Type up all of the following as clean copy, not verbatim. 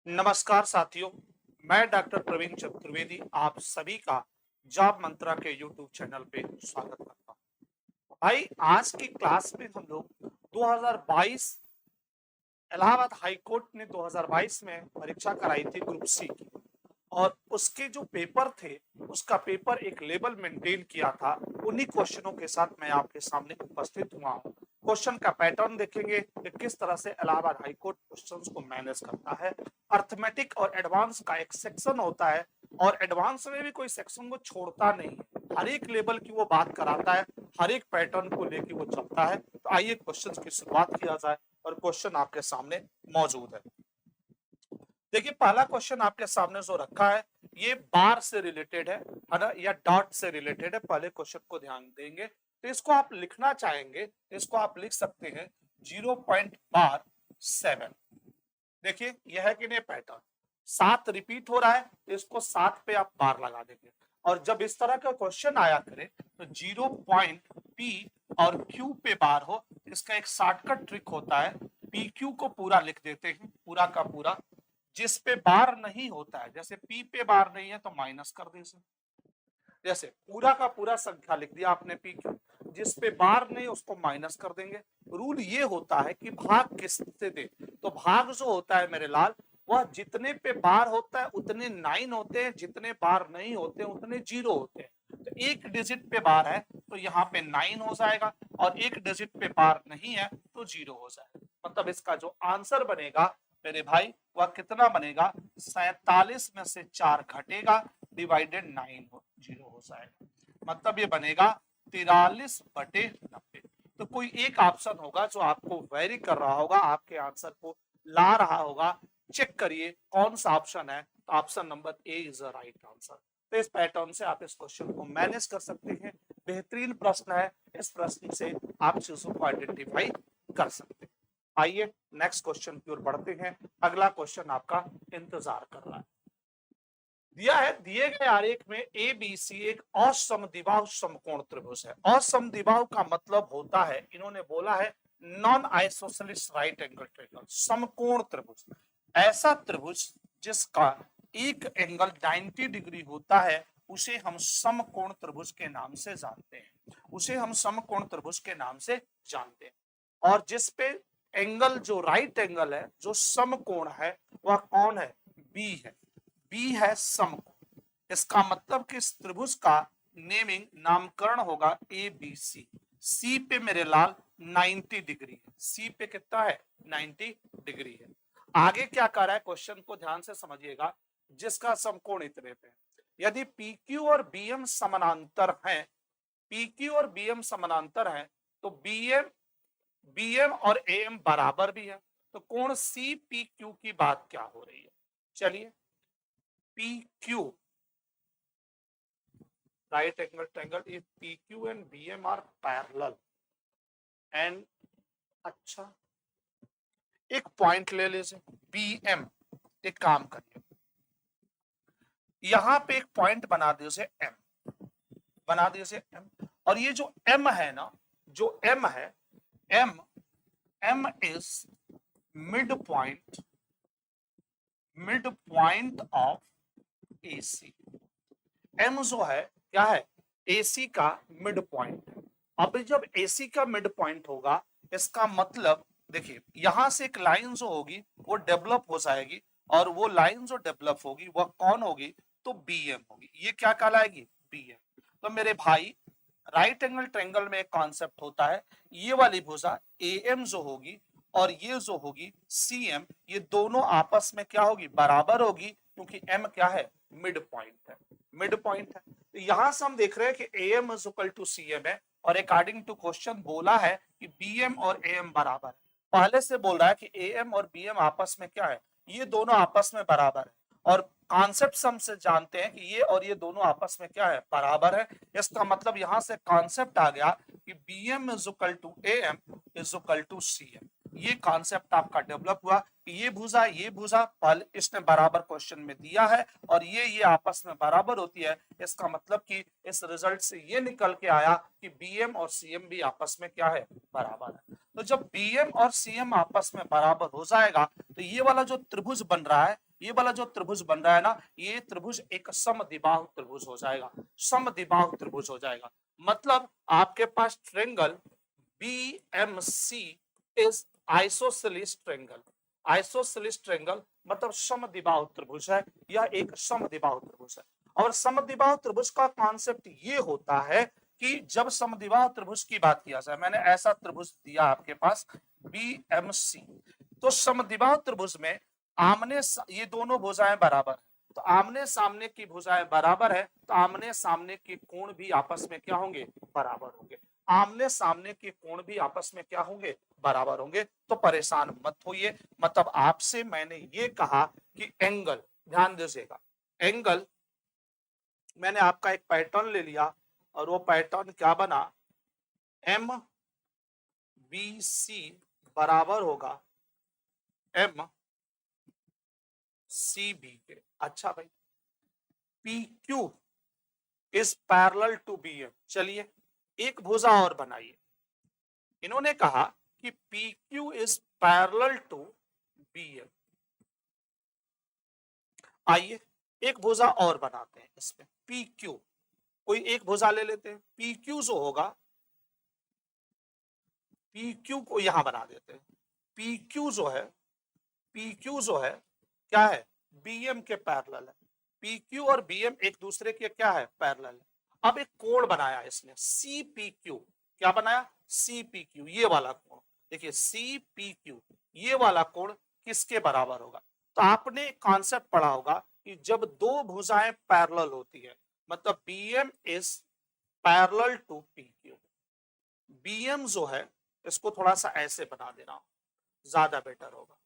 नमस्कार साथियों, मैं डॉक्टर प्रवीण चतुर्वेदी आप सभी का जॉब मंत्रा के यूट्यूब चैनल पे स्वागत करता हूं। भाई आज की क्लास में हम लोग 2022 इलाहाबाद हाई कोर्ट ने 2022 में परीक्षा कराई थी ग्रुप सी की और उसके जो पेपर थे उसका पेपर एक लेवल मेंटेन किया था। उन्हीं क्वेश्चनों के साथ मैं आपके सामने उपस्थित हुआ हूँ। क्वेश्चन का पैटर्न देखेंगे कि किस तरह से इलाहाबाद हाई कोर्ट क्वेश्चंस को मैनेज करता है। अर्थमेटिक और एडवांस का एक सेक्शन होता है और एडवांस में भी कोई सेक्शन को छोड़ता नहीं है, हर एक लेवल की वो बात कराता है, हर एक पैटर्न को लेके वो चलता है। तो आइए क्वेश्चन की शुरुआत किया जाए और क्वेश्चन आपके सामने मौजूद है। देखिए पहला क्वेश्चन आपके सामने जो रखा है ये बार से रिलेटेड है ना, या डॉट से रिलेटेड है। पहले क्वेश्चन को ध्यान देंगे तो इसको आप लिखना चाहेंगे तो इसको आप लिख सकते हैं 0.7। देखिए यह है कि नहीं पैटर्न 7 रिपीट हो रहा है तो इसको 7 पे आप बार लगा देंगे। और जब इस तरह का क्वेश्चन आया करे तो 0 पॉइंट पी और क्यू पे बार हो, इसका एक शॉर्टकट ट्रिक होता है। पी क्यू को पूरा लिख देते हैं, पूरा का पूरा। जिस पे बार नहीं होता है, जैसे पी पे बार नहीं है तो माइनस कर दे। जैसे पूरा का पूरा संख्या लिख दिया आपने पी क्यू, जिस पे बार नहीं उसको माइनस कर देंगे। रूल ये होता है कि भाग किससे दे, तो भाग जो होता है मेरे लाल वह जितने पे बार होता है उतने 9 होते हैं, जितने बार नहीं होते उतने 0 होते हैं। तो एक डिजिट पे बार है तो यहाँ पे 9 हो जाएगा और एक डिजिट पे बार नहीं है तो 0 हो जाएगा। मतलब इसका जो आंसर बनेगा मेरे भाई वह कितना बनेगा, 47 में से 4 घटेगा डिवाइडेड 9 0 हो जाएगा। मतलब ये बनेगा 43/90। तो कोई एक ऑप्शन होगा जो आपको वेरी कर रहा होगा, आपके आंसर को ला रहा होगा। चेक करिए कौन सा ऑप्शन है, तो option number A is the right answer. तो इस पैटर्न से आप इस क्वेश्चन को मैनेज कर सकते हैं। बेहतरीन प्रश्न है, इस प्रश्न से आप चीजों को आइडेंटिफाई कर सकते हैं। आइए नेक्स्ट क्वेश्चन की ओर बढ़ते हैं। अगला क्वेश्चन आपका इंतजार कर रहा है। दिया है, दिए गए आरेख में ए बी सी एक असमद्विबाहु समकोण त्रिभुज है। असमद्विबाहु का मतलब होता है, इन्होंने बोला है non isosceles right angle triangle, समकोण त्रिभुज। ऐसा त्रिभुज जिसका एक एंगल 90 डिग्री होता है उसे हम समकोण त्रिभुज के नाम से जानते हैं, उसे हम समकोण त्रिभुज के नाम से जानते हैं। और जिस पे एंगल जो राइट एंगल है, जो समकोण है, वह कौन है, बी है। बी है समकोण। इसका मतलब कि इस त्रिभुज का नेमिंग नामकरण होगा ए बी सी। सी पे मेरे लाल 90 डिग्री है, सी पे कितना है 90 डिग्री है। आगे क्या कर रहा है क्वेश्चन को ध्यान से समझिएगा। जिसका समकोण इतने पे, यदि पी क्यू और बी एम समानांतर है, पी क्यू और बी एम समानांतर है तो बी एम और ए एम बराबर भी है। तो कोण सी पी क्यू की बात क्या हो रही है, चलिए P Q right angle triangle if PQ and BM are parallel and अच्छा एक पॉइंट ले लीजिए BM। एक काम करिए, यहां पे एक पॉइंट बना दीजिए M, बना दीजिए M। और ये जो M है ना, जो M है, M M is mid point of AC। M जो है क्या है, AC का मिड पॉइंट है। अब जब AC का मिड पॉइंट होगा इसका मतलब देखिए यहां से एक लाइन जो होगी वो डेवलप हो जाएगी और वो लाइन जो डेवलप होगी वह कौन होगी, तो BM होगी। ये क्या कहलाएगी, BM। तो मेरे भाई राइट एंगल ट्रायंगल में एक कॉन्सेप्ट होता है, ये वाली भुजा AM जो होगी और ये जो होगी CM, ये दोनों आपस में क्या होगी, बराबर होगी, क्योंकि M क्या है, मिड पॉइंट है, मिड पॉइंट है। तो यहां से हम देख रहे हैं कि AM is equal to CM है और अकॉर्डिंग टू क्वेश्चन बोला है कि BM और AM बराबर है। पहले से बोल रहा है कि AM और BM आपस में क्या है, ये दोनों आपस में बराबर है। और कॉन्सेप्ट हम से जानते हैं कि ये और ये दोनों आपस में क्या है, बराबर है। इसका मतलब यहां से कॉन्सेप्ट आ गया कि BM is equal to AM is equal to CM। ये कॉन्सेप्ट आपका डेवलप हुआ कि ये भुजा पहले इसने बराबर क्वेश्चन में दिया है और ये आपस में बराबर होती है। इसका मतलब कि इस रिजल्ट से ये निकल के आया कि BM और CM भी आपस में क्या है, बराबर है। तो जब BM और CM आपस में बराबर हो जाएगा तो ये वाला जो त्रिभुज बन रहा है ये वाला जो त्रिभुज बन रहा है ना, ये त्रिभुज एक समद्विबाहु त्रिभुज हो जाएगा, समद्विबाहु त्रिभुज हो जाएगा। मतलब आपके पास triangle BMC is isosceles triangle. Isosceles triangle मतलब समद्विबाहु त्रिभुज है, यह एक समद्विबाहु त्रिभुज है। और समद्विबाहु त्रिभुज का कॉन्सेप्ट ये होता है कि जब समद्विबाहु त्रिभुज की बात किया जाए, मैंने ऐसा त्रिभुज दिया आपके पास BMC, तो समद्विबाहु त्रिभुज में आमने ये दोनों भुजाएं बराबर है, तो आमने सामने की भुजाएं बराबर है, तो आमने सामने के कोण भी आपस में क्या होंगे, बराबर होंगे। आमने सामने के कोण भी आपस में क्या होंगे, बराबर होंगे। तो परेशान मत होइए, मतलब आपसे मैंने ये कहा कि एंगल, ध्यान दीजिएगा, एंगल मैंने आपका एक पैटर्न ले लिया और वो पैटर्न क्या बना, MBC बराबर होगा MCB के। अच्छा भाई, PQ is parallel to BM। चलिए एक भुजा और बनाइए, इन्होंने कहा कि PQ is parallel to BM। आइए एक भुजा और बनाते हैं इसमें, PQ, कोई एक भुजा ले लेते हैं, PQ जो होगा, PQ को यहां बना देते हैं। PQ जो है, PQ जो है क्या है, BM के पैरेलल है। PQ और BM एक दूसरे के क्या है, पैरेलल है। अब एक कोण बनाया इसने CPQ, क्या बनाया, CPQ, ये वाला कोण देखिए, CPQ ये वाला कोण किसके बराबर होगा। तो आपने कॉन्सेप्ट पढ़ा होगा कि जब दो भुजाएं पैरेलल होती है, मतलब BM is parallel to PQ। BM जो है, इसको थोड़ा सा ऐसे बना देना, ज्यादा बेटर होगा।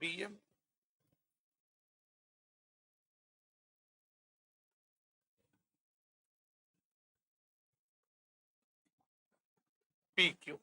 BM PQ।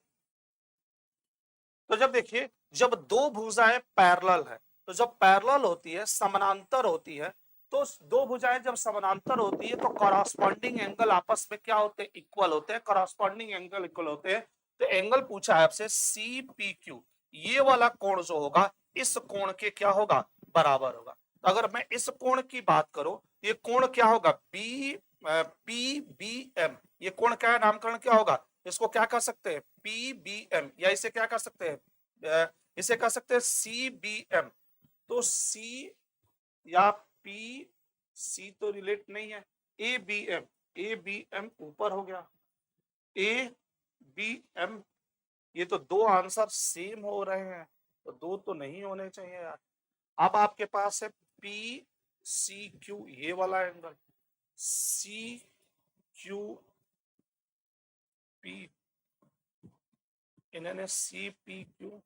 तो जब देखिए, जब दो भुजाएं पैरेलल है, तो जब पैरेलल होती है, समानांतर होती है, तो दो भुजाएं जब समानांतर होती है तो कॉरस्पॉन्डिंग एंगल आपस में क्या होते हैं, इक्वल होते हैं, कॉरस्पॉन्डिंग एंगल इक्वल होते हैं। तो एंगल पूछा है आपसे CPQ, ये वाला कोण जो होगा इस कोण के क्या होगा, बराबर होगा। तो अगर मैं इस कोण की बात करूं, ये कोण क्या होगा, PBM, ये कोण क्या है, नामकरण क्या होगा, इसको क्या कर सकते हैं, PBM, या इसे क्या कर सकते हैं, इसे कह सकते हैं CBM। तो C या PC तो रिलेट नहीं है, ABM, ABM ऊपर हो गया, ABM, ये तो दो आंसर सेम हो रहे हैं, तो दो तो नहीं होने चाहिए यार। अब आपके पास है PCQ, ये वाला एंगल, CQP, इन्होंने CPQ,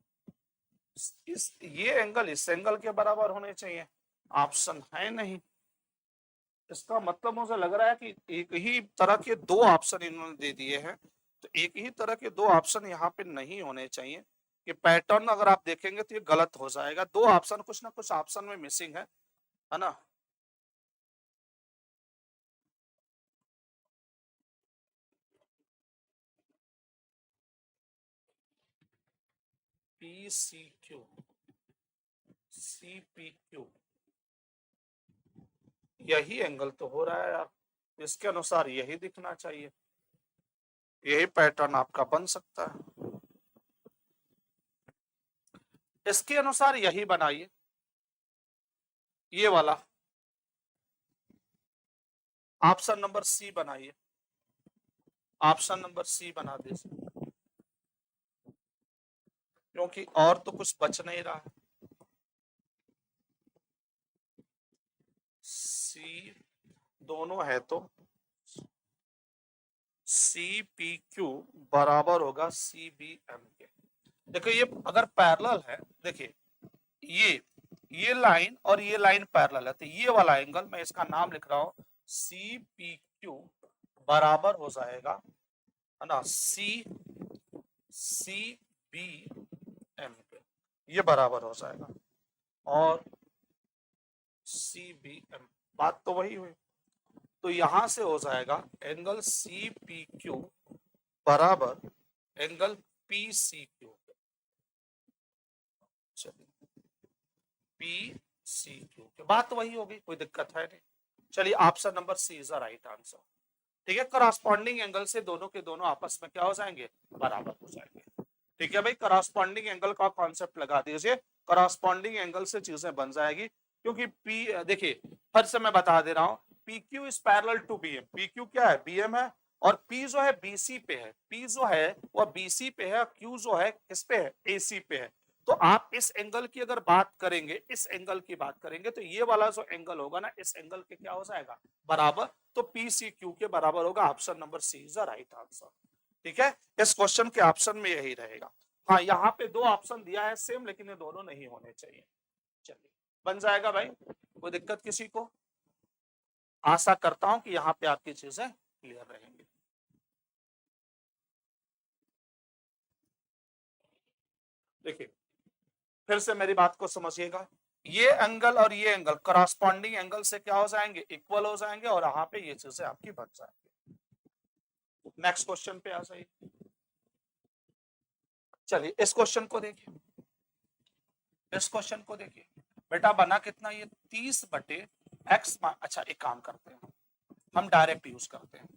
इस ये एंगल इस एंगल के बराबर होने चाहिए, ऑप्शन है नहीं। इसका मतलब मुझे लग रहा है कि एक ही तरह के दो ऑप्शन इन्होंने दे दिए हैं, तो एक ही तरह के दो ऑप्शन यहाँ पे नहीं होने चाहिए। कि पैटर्न अगर आप देखेंगे तो ये गलत हो जाएगा, दो ऑप्शन कुछ ना कुछ ऑप्शन में मिसिंग है ना। PCQ, CPQ, यही एंगल तो हो रहा है यार, इसके अनुसार यही दिखना चाहिए, यही पैटर्न आपका बन सकता है, इसके अनुसार यही बनाइए, ये वाला ऑप्शन नंबर C बनाइए, ऑप्शन नंबर C बना दीजिए, क्योंकि और तो कुछ बच नहीं रहा है। C दोनों है तो CPQ बराबर होगा CBM के। देखो ये अगर पैरेलल है, देखिए ये लाइन और ये लाइन पैरेलल है, तो ये वाला एंगल मैं इसका नाम लिख रहा हूं CPQ बराबर हो जाएगा, है ना, CBM के, ये बराबर हो जाएगा, और CBM, बात तो वही हुई। तो यहां से हो जाएगा एंगल CPQ बराबर एंगल पी सी क्यू। चलिए पी सी क्यू, बात वही होगी, कोई दिक्कत है नहीं। चलिए option number C is the right answer. ठीक है, करस्पॉन्डिंग एंगल से दोनों के दोनों आपस में क्या हो जाएंगे, बराबर हो जाएंगे। ठीक है भाई, करस्पॉन्डिंग एंगल का कॉन्सेप्ट लगा दीजिए, करस्पॉन्डिंग एंगल से चीजें बन जाएगी। क्योंकि पी देखिए फिर से मैं बता दे रहा हूं, P Q is parallel to B M. P Q क्या है, बी एम है, और पी जो है बीसी पे है, पी जो है वह बीसी पे है, क्यू जो है किस पे है, एसी पे है। तो आप इस एंगल की अगर बात करेंगे, इस एंगल की बात करेंगे, तो ये वाला जो एंगल होगा ना, इस एंगल के क्या हो जाएगा, बराबर। तो पी सी क्यू के बराबर होगा। Option number C is the right answer. ठीक है, इस क्वेश्चन के ऑप्शन में यही रहेगा। हाँ, यहाँ पे दो ऑप्शन दिया है सेम, लेकिन ये दोनों नहीं होने चाहिए। चलिए बन जाएगा भाई, कोई दिक्कत किसी को? आशा करता हूं कि यहाँ पे आपकी चीजें क्लियर रहेंगी। देखिए फिर से मेरी बात को समझिएगा, ये एंगल और ये एंगल करस्पॉन्डिंग एंगल से क्या हो जाएंगे, इक्वल हो जाएंगे, और यहाँ पे ये चीजें आपकी बन जाएंगी। नेक्स्ट क्वेश्चन पे आ जाइए। चलिए इस क्वेश्चन को देखिए, इस क्वेश्चन को देखिए बेटा, बना कितना ये 30/x। अच्छा एक काम करते हैं, हम डायरेक्ट यूज करते हैं।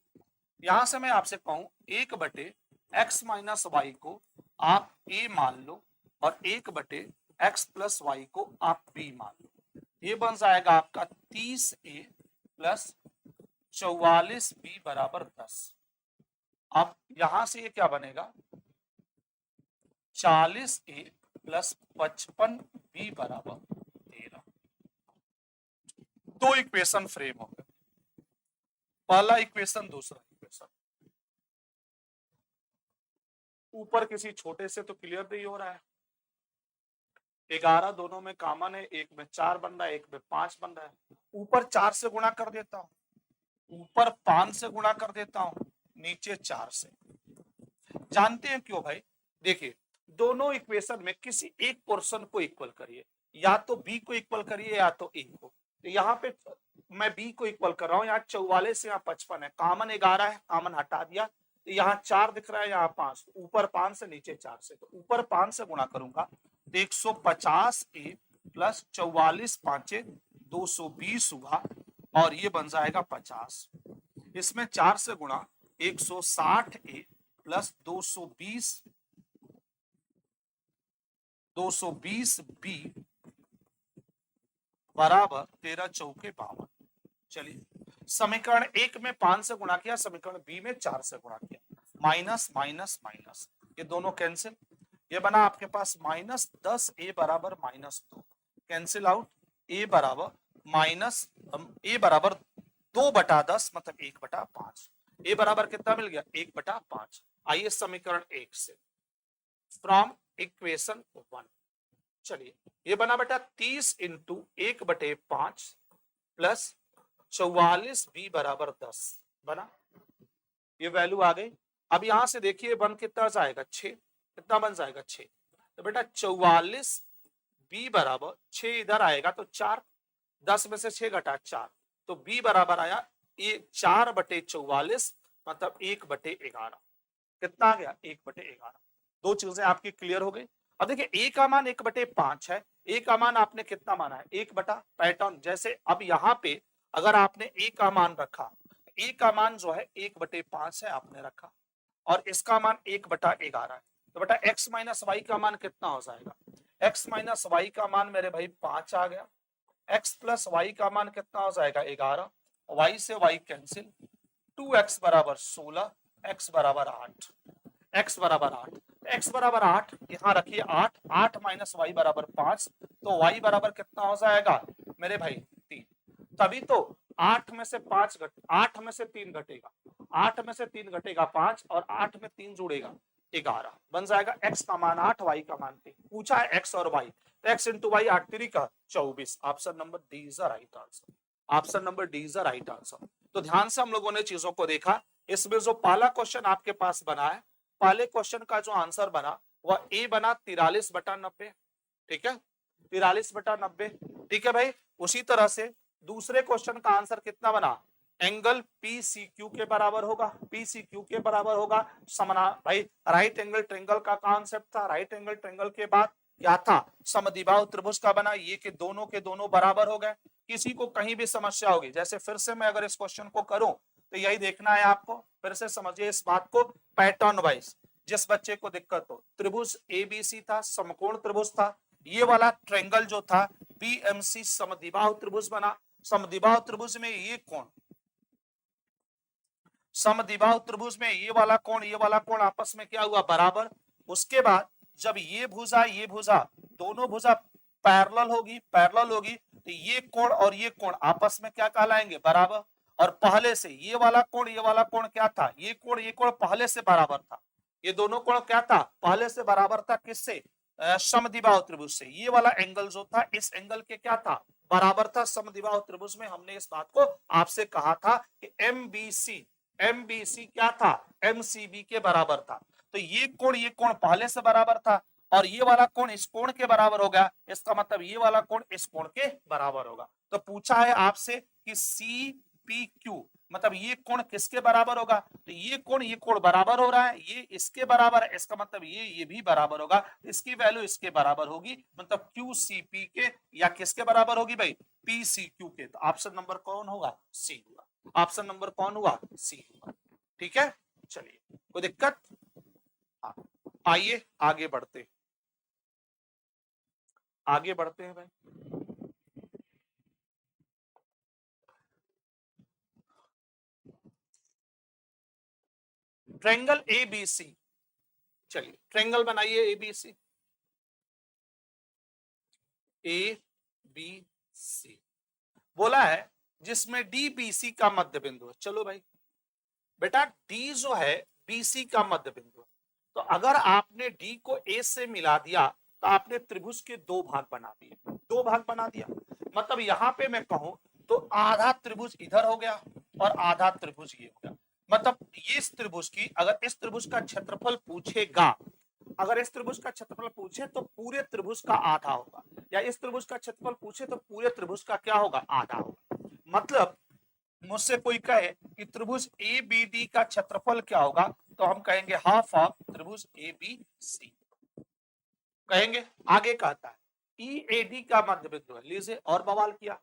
यहां से मैं आपसे कहूं 1/x माइनस वाई को आप a मान लो, और 1/x प्लस वाई को आप b मान लो। ये बन जाएगा आपका 30a प्लस 44b बराबर 10। अब यहां से ये क्या बनेगा, 40a प्लस 55b बराबर 13। दो इक्वेशन फ्रेम हो गए, पहला इक्वेशन दूसरा इक्वेशन। ऊपर किसी छोटे से तो क्लियर नहीं हो रहा है, 11 दोनों में कॉमन है, एक में 4 बन रहा है, एक में 5 बन रहा है। ऊपर 4 से गुणा कर देता हूं, ऊपर 5 से गुणा कर देता हूं, नीचे 4 से। जानते हैं क्यों भाई? देखिए दोनों इक्वेशन में किसी एक पोर्शन को इक्वल करिए, या तो बी को इक्वल करिए या तो ए को। तो यहाँ पे मैं बी को इक्वल कर रहा हूँ, यहाँ 44 से यहाँ 55 है, कॉमन 11 है, कॉमन हटा दिया, तो यहाँ 4 दिख रहा है, यहाँ 5, ऊपर 5 से नीचे 4 से, तो ऊपर 5 से गुणा करूंगा तो 150 ए प्लस 44 पांचे 220 हुआ, और ये बन जाएगा 50। इसमें 4 से गुणा 160 ए प्लस 220 बी बराबर 13 चौके 52। चलिए समीकरण 1 में 5 से गुणा किया, समीकरण बी में 4 से गुणा किया, माइनस माइनस माइनस, ये दोनों कैंसिल। ये बना आपके पास -10 ए बराबर -2, कैंसिल आउट। ए बराबर माइनस ए बराबर 2/10 मतलब 1/5। ए बराबर कितना मिल गया, 1/5। आइए समीकरण 1 से, फ्रॉम इक्वेशन 1। चलिए ये बना बेटा 30 इंटू 1/5 प्लस 44 बी बराबर 10 बना, ये वैल्यू आ गई। अब यहां से देखिए बन कितना जाएगा, 6। कितना बन जाएगा, 6। तो बेटा 44 बी बराबर 6 इधर आएगा तो 4, 10 में से 6 घटा 4, तो बी बराबर आया 4/44 मतलब 1/11। कितना आ गया, 1/11। दो चीजें आपकी क्लियर हो गई। अब देखिए ए का मान 1/5 है, ए का मान आपने कितना माना है, 1 पैटर्न। जैसे अब यहाँ पे अगर आपने ए का मान रखा, ए का मान जो है 1/5 है आपने रखा, और इसका मान 1/11 है, तो बेटा x माइनस वाई का मान कितना हो जाएगा, x माइनस वाई का मान मेरे भाई 5 आ गया, x प्लस वाई का मान कितना हो जाएगा 11, y से y कैंसिल, 2x बराबर 16, x बराबर 8, x बराबर 8, x बराबर 8 यहाँ रखिए 8, 8 माइनस वाई बराबर 5, तो y बराबर कितना हो जाएगा मेरे भाई 3। तभी तो 8 में से 5 8 में से 3 घटेगा, 8 में से 3 घटेगा 5, और 8 में 3 जुड़ेगा 11, बन जाएगा x का मान 8, y का मान 3। पूछा है x और y, तो x इंटू वाई 8 3 का 24। Option number D is the right answer. Option number D is the right answer. तो ध्यान से हम लोगों ने चीजों को देखा। इसमें जो पहला क्वेश्चन आपके पास बना है, पहले क्वेश्चन का जो आंसर बना वह ए बना 43/90। ठीक है, 43/90। ठीक है भाई, उसी तरह से दूसरे क्वेश्चन का आंसर कितना बना, एंगल PCQ के बराबर होगा, PCQ के बराबर होगा। समना भाई राइट एंगल ट्रायंगल का कॉन्सेप्ट था, राइट एंगल ट्रायंगल के बाद क्या था, समद्विबाहु त्रिभुज का बना, ये के दोनों बराबर हो गए। किसी को कहीं भी समस्या होगी, जैसे फिर से मैं अगर इस क्वेश्चन को करूं तो यही देखना है आपको, फिर से समझिए इस बात को पैटर्न वाइज। जिस बच्चे को दिक्कत हो, त्रिभुज ABC था, समकोण त्रिभुज था, ये वाला ट्रायंगल जो था BMC समद्विबाहु त्रिभुज बना। समद्विबाहु त्रिभुज में ये कोण, समद्विबाहु त्रिभुज में ये वाला कोण आपस में क्या हुआ, बराबर। उसके बाद जब ये भुजा दोनों भुजा पैरेलल होगी तो ये कोण आपस में क्या कहलाएंगे, बराबर। और पहले से ये वाला कोण क्या था, ये कोण पहले से बराबर था, ये दोनों कोण क्या था, पहले से बराबर था। किससे, समद्विबाहु त्रिभुज से। ये वाला एंगल जो था इस एंगल के क्या था, बराबर था। समद्विबाहु त्रिभुज में हमने इस बात को आपसे कहा था कि MBC क्या था, MCB के बराबर था। तो ये कोण पहले से बराबर था और ये वाला कोण इस कोण के बराबर होगा, इसका मतलब ये वाला कोण इस कोण के बराबर होगा। तो पूछा है आपसे कि CPQ मतलब ये कोण किसके बराबर होगा, तो ये कोण बराबर हो रहा है, ये इसके बराबर है, इसका मतलब ये भी बराबर होगा, इसकी वैल्यू इसके बराबर होगी, मतलब QCP के या किसके बराबर होगी भाई, PCQ के। तो ऑप्शन नंबर कौन होगा, सी होगा। ऑप्शन नंबर कौन हुआ, सी हुआ। ठीक है, चलिए कोई दिक्कत, आइए आगे बढ़ते हैं भाई। ट्रायंगल ABC, चलिए ट्रायंगल बनाइए ABC, ABC बोला है जिसमें DBC का मध्य बिंदु है। चलो भाई बेटा D जो है BC का मध्य बिंदु है, तो अगर आपने D को A से मिला दिया तो आपने त्रिभुज के दो भाग बना दिया। मतलब यहां पे मैं कहूं तो आधा त्रिभुज इधर हो गया और आधा त्रिभुज ये हो गया। मतलब इस त्रिभुज की, अगर इस त्रिभुज का क्षेत्रफल पूछेगा, अगर इस त्रिभुज का क्षेत्रफल पूछे तो पूरे त्रिभुज का आधा होगा, या इस त्रिभुज का क्षेत्रफल पूछे तो पूरे त्रिभुज का क्या होगा, आधा होगा। मतलब मुझसे कोई कहे कि त्रिभुज ABD का क्षेत्रफल क्या होगा, तो हम कहेंगे हाफ ऑफ त्रिभुज ABC कहेंगे। आगे कहता है EAD का मध्य बिंदु है। लीजिए और बवाल किया,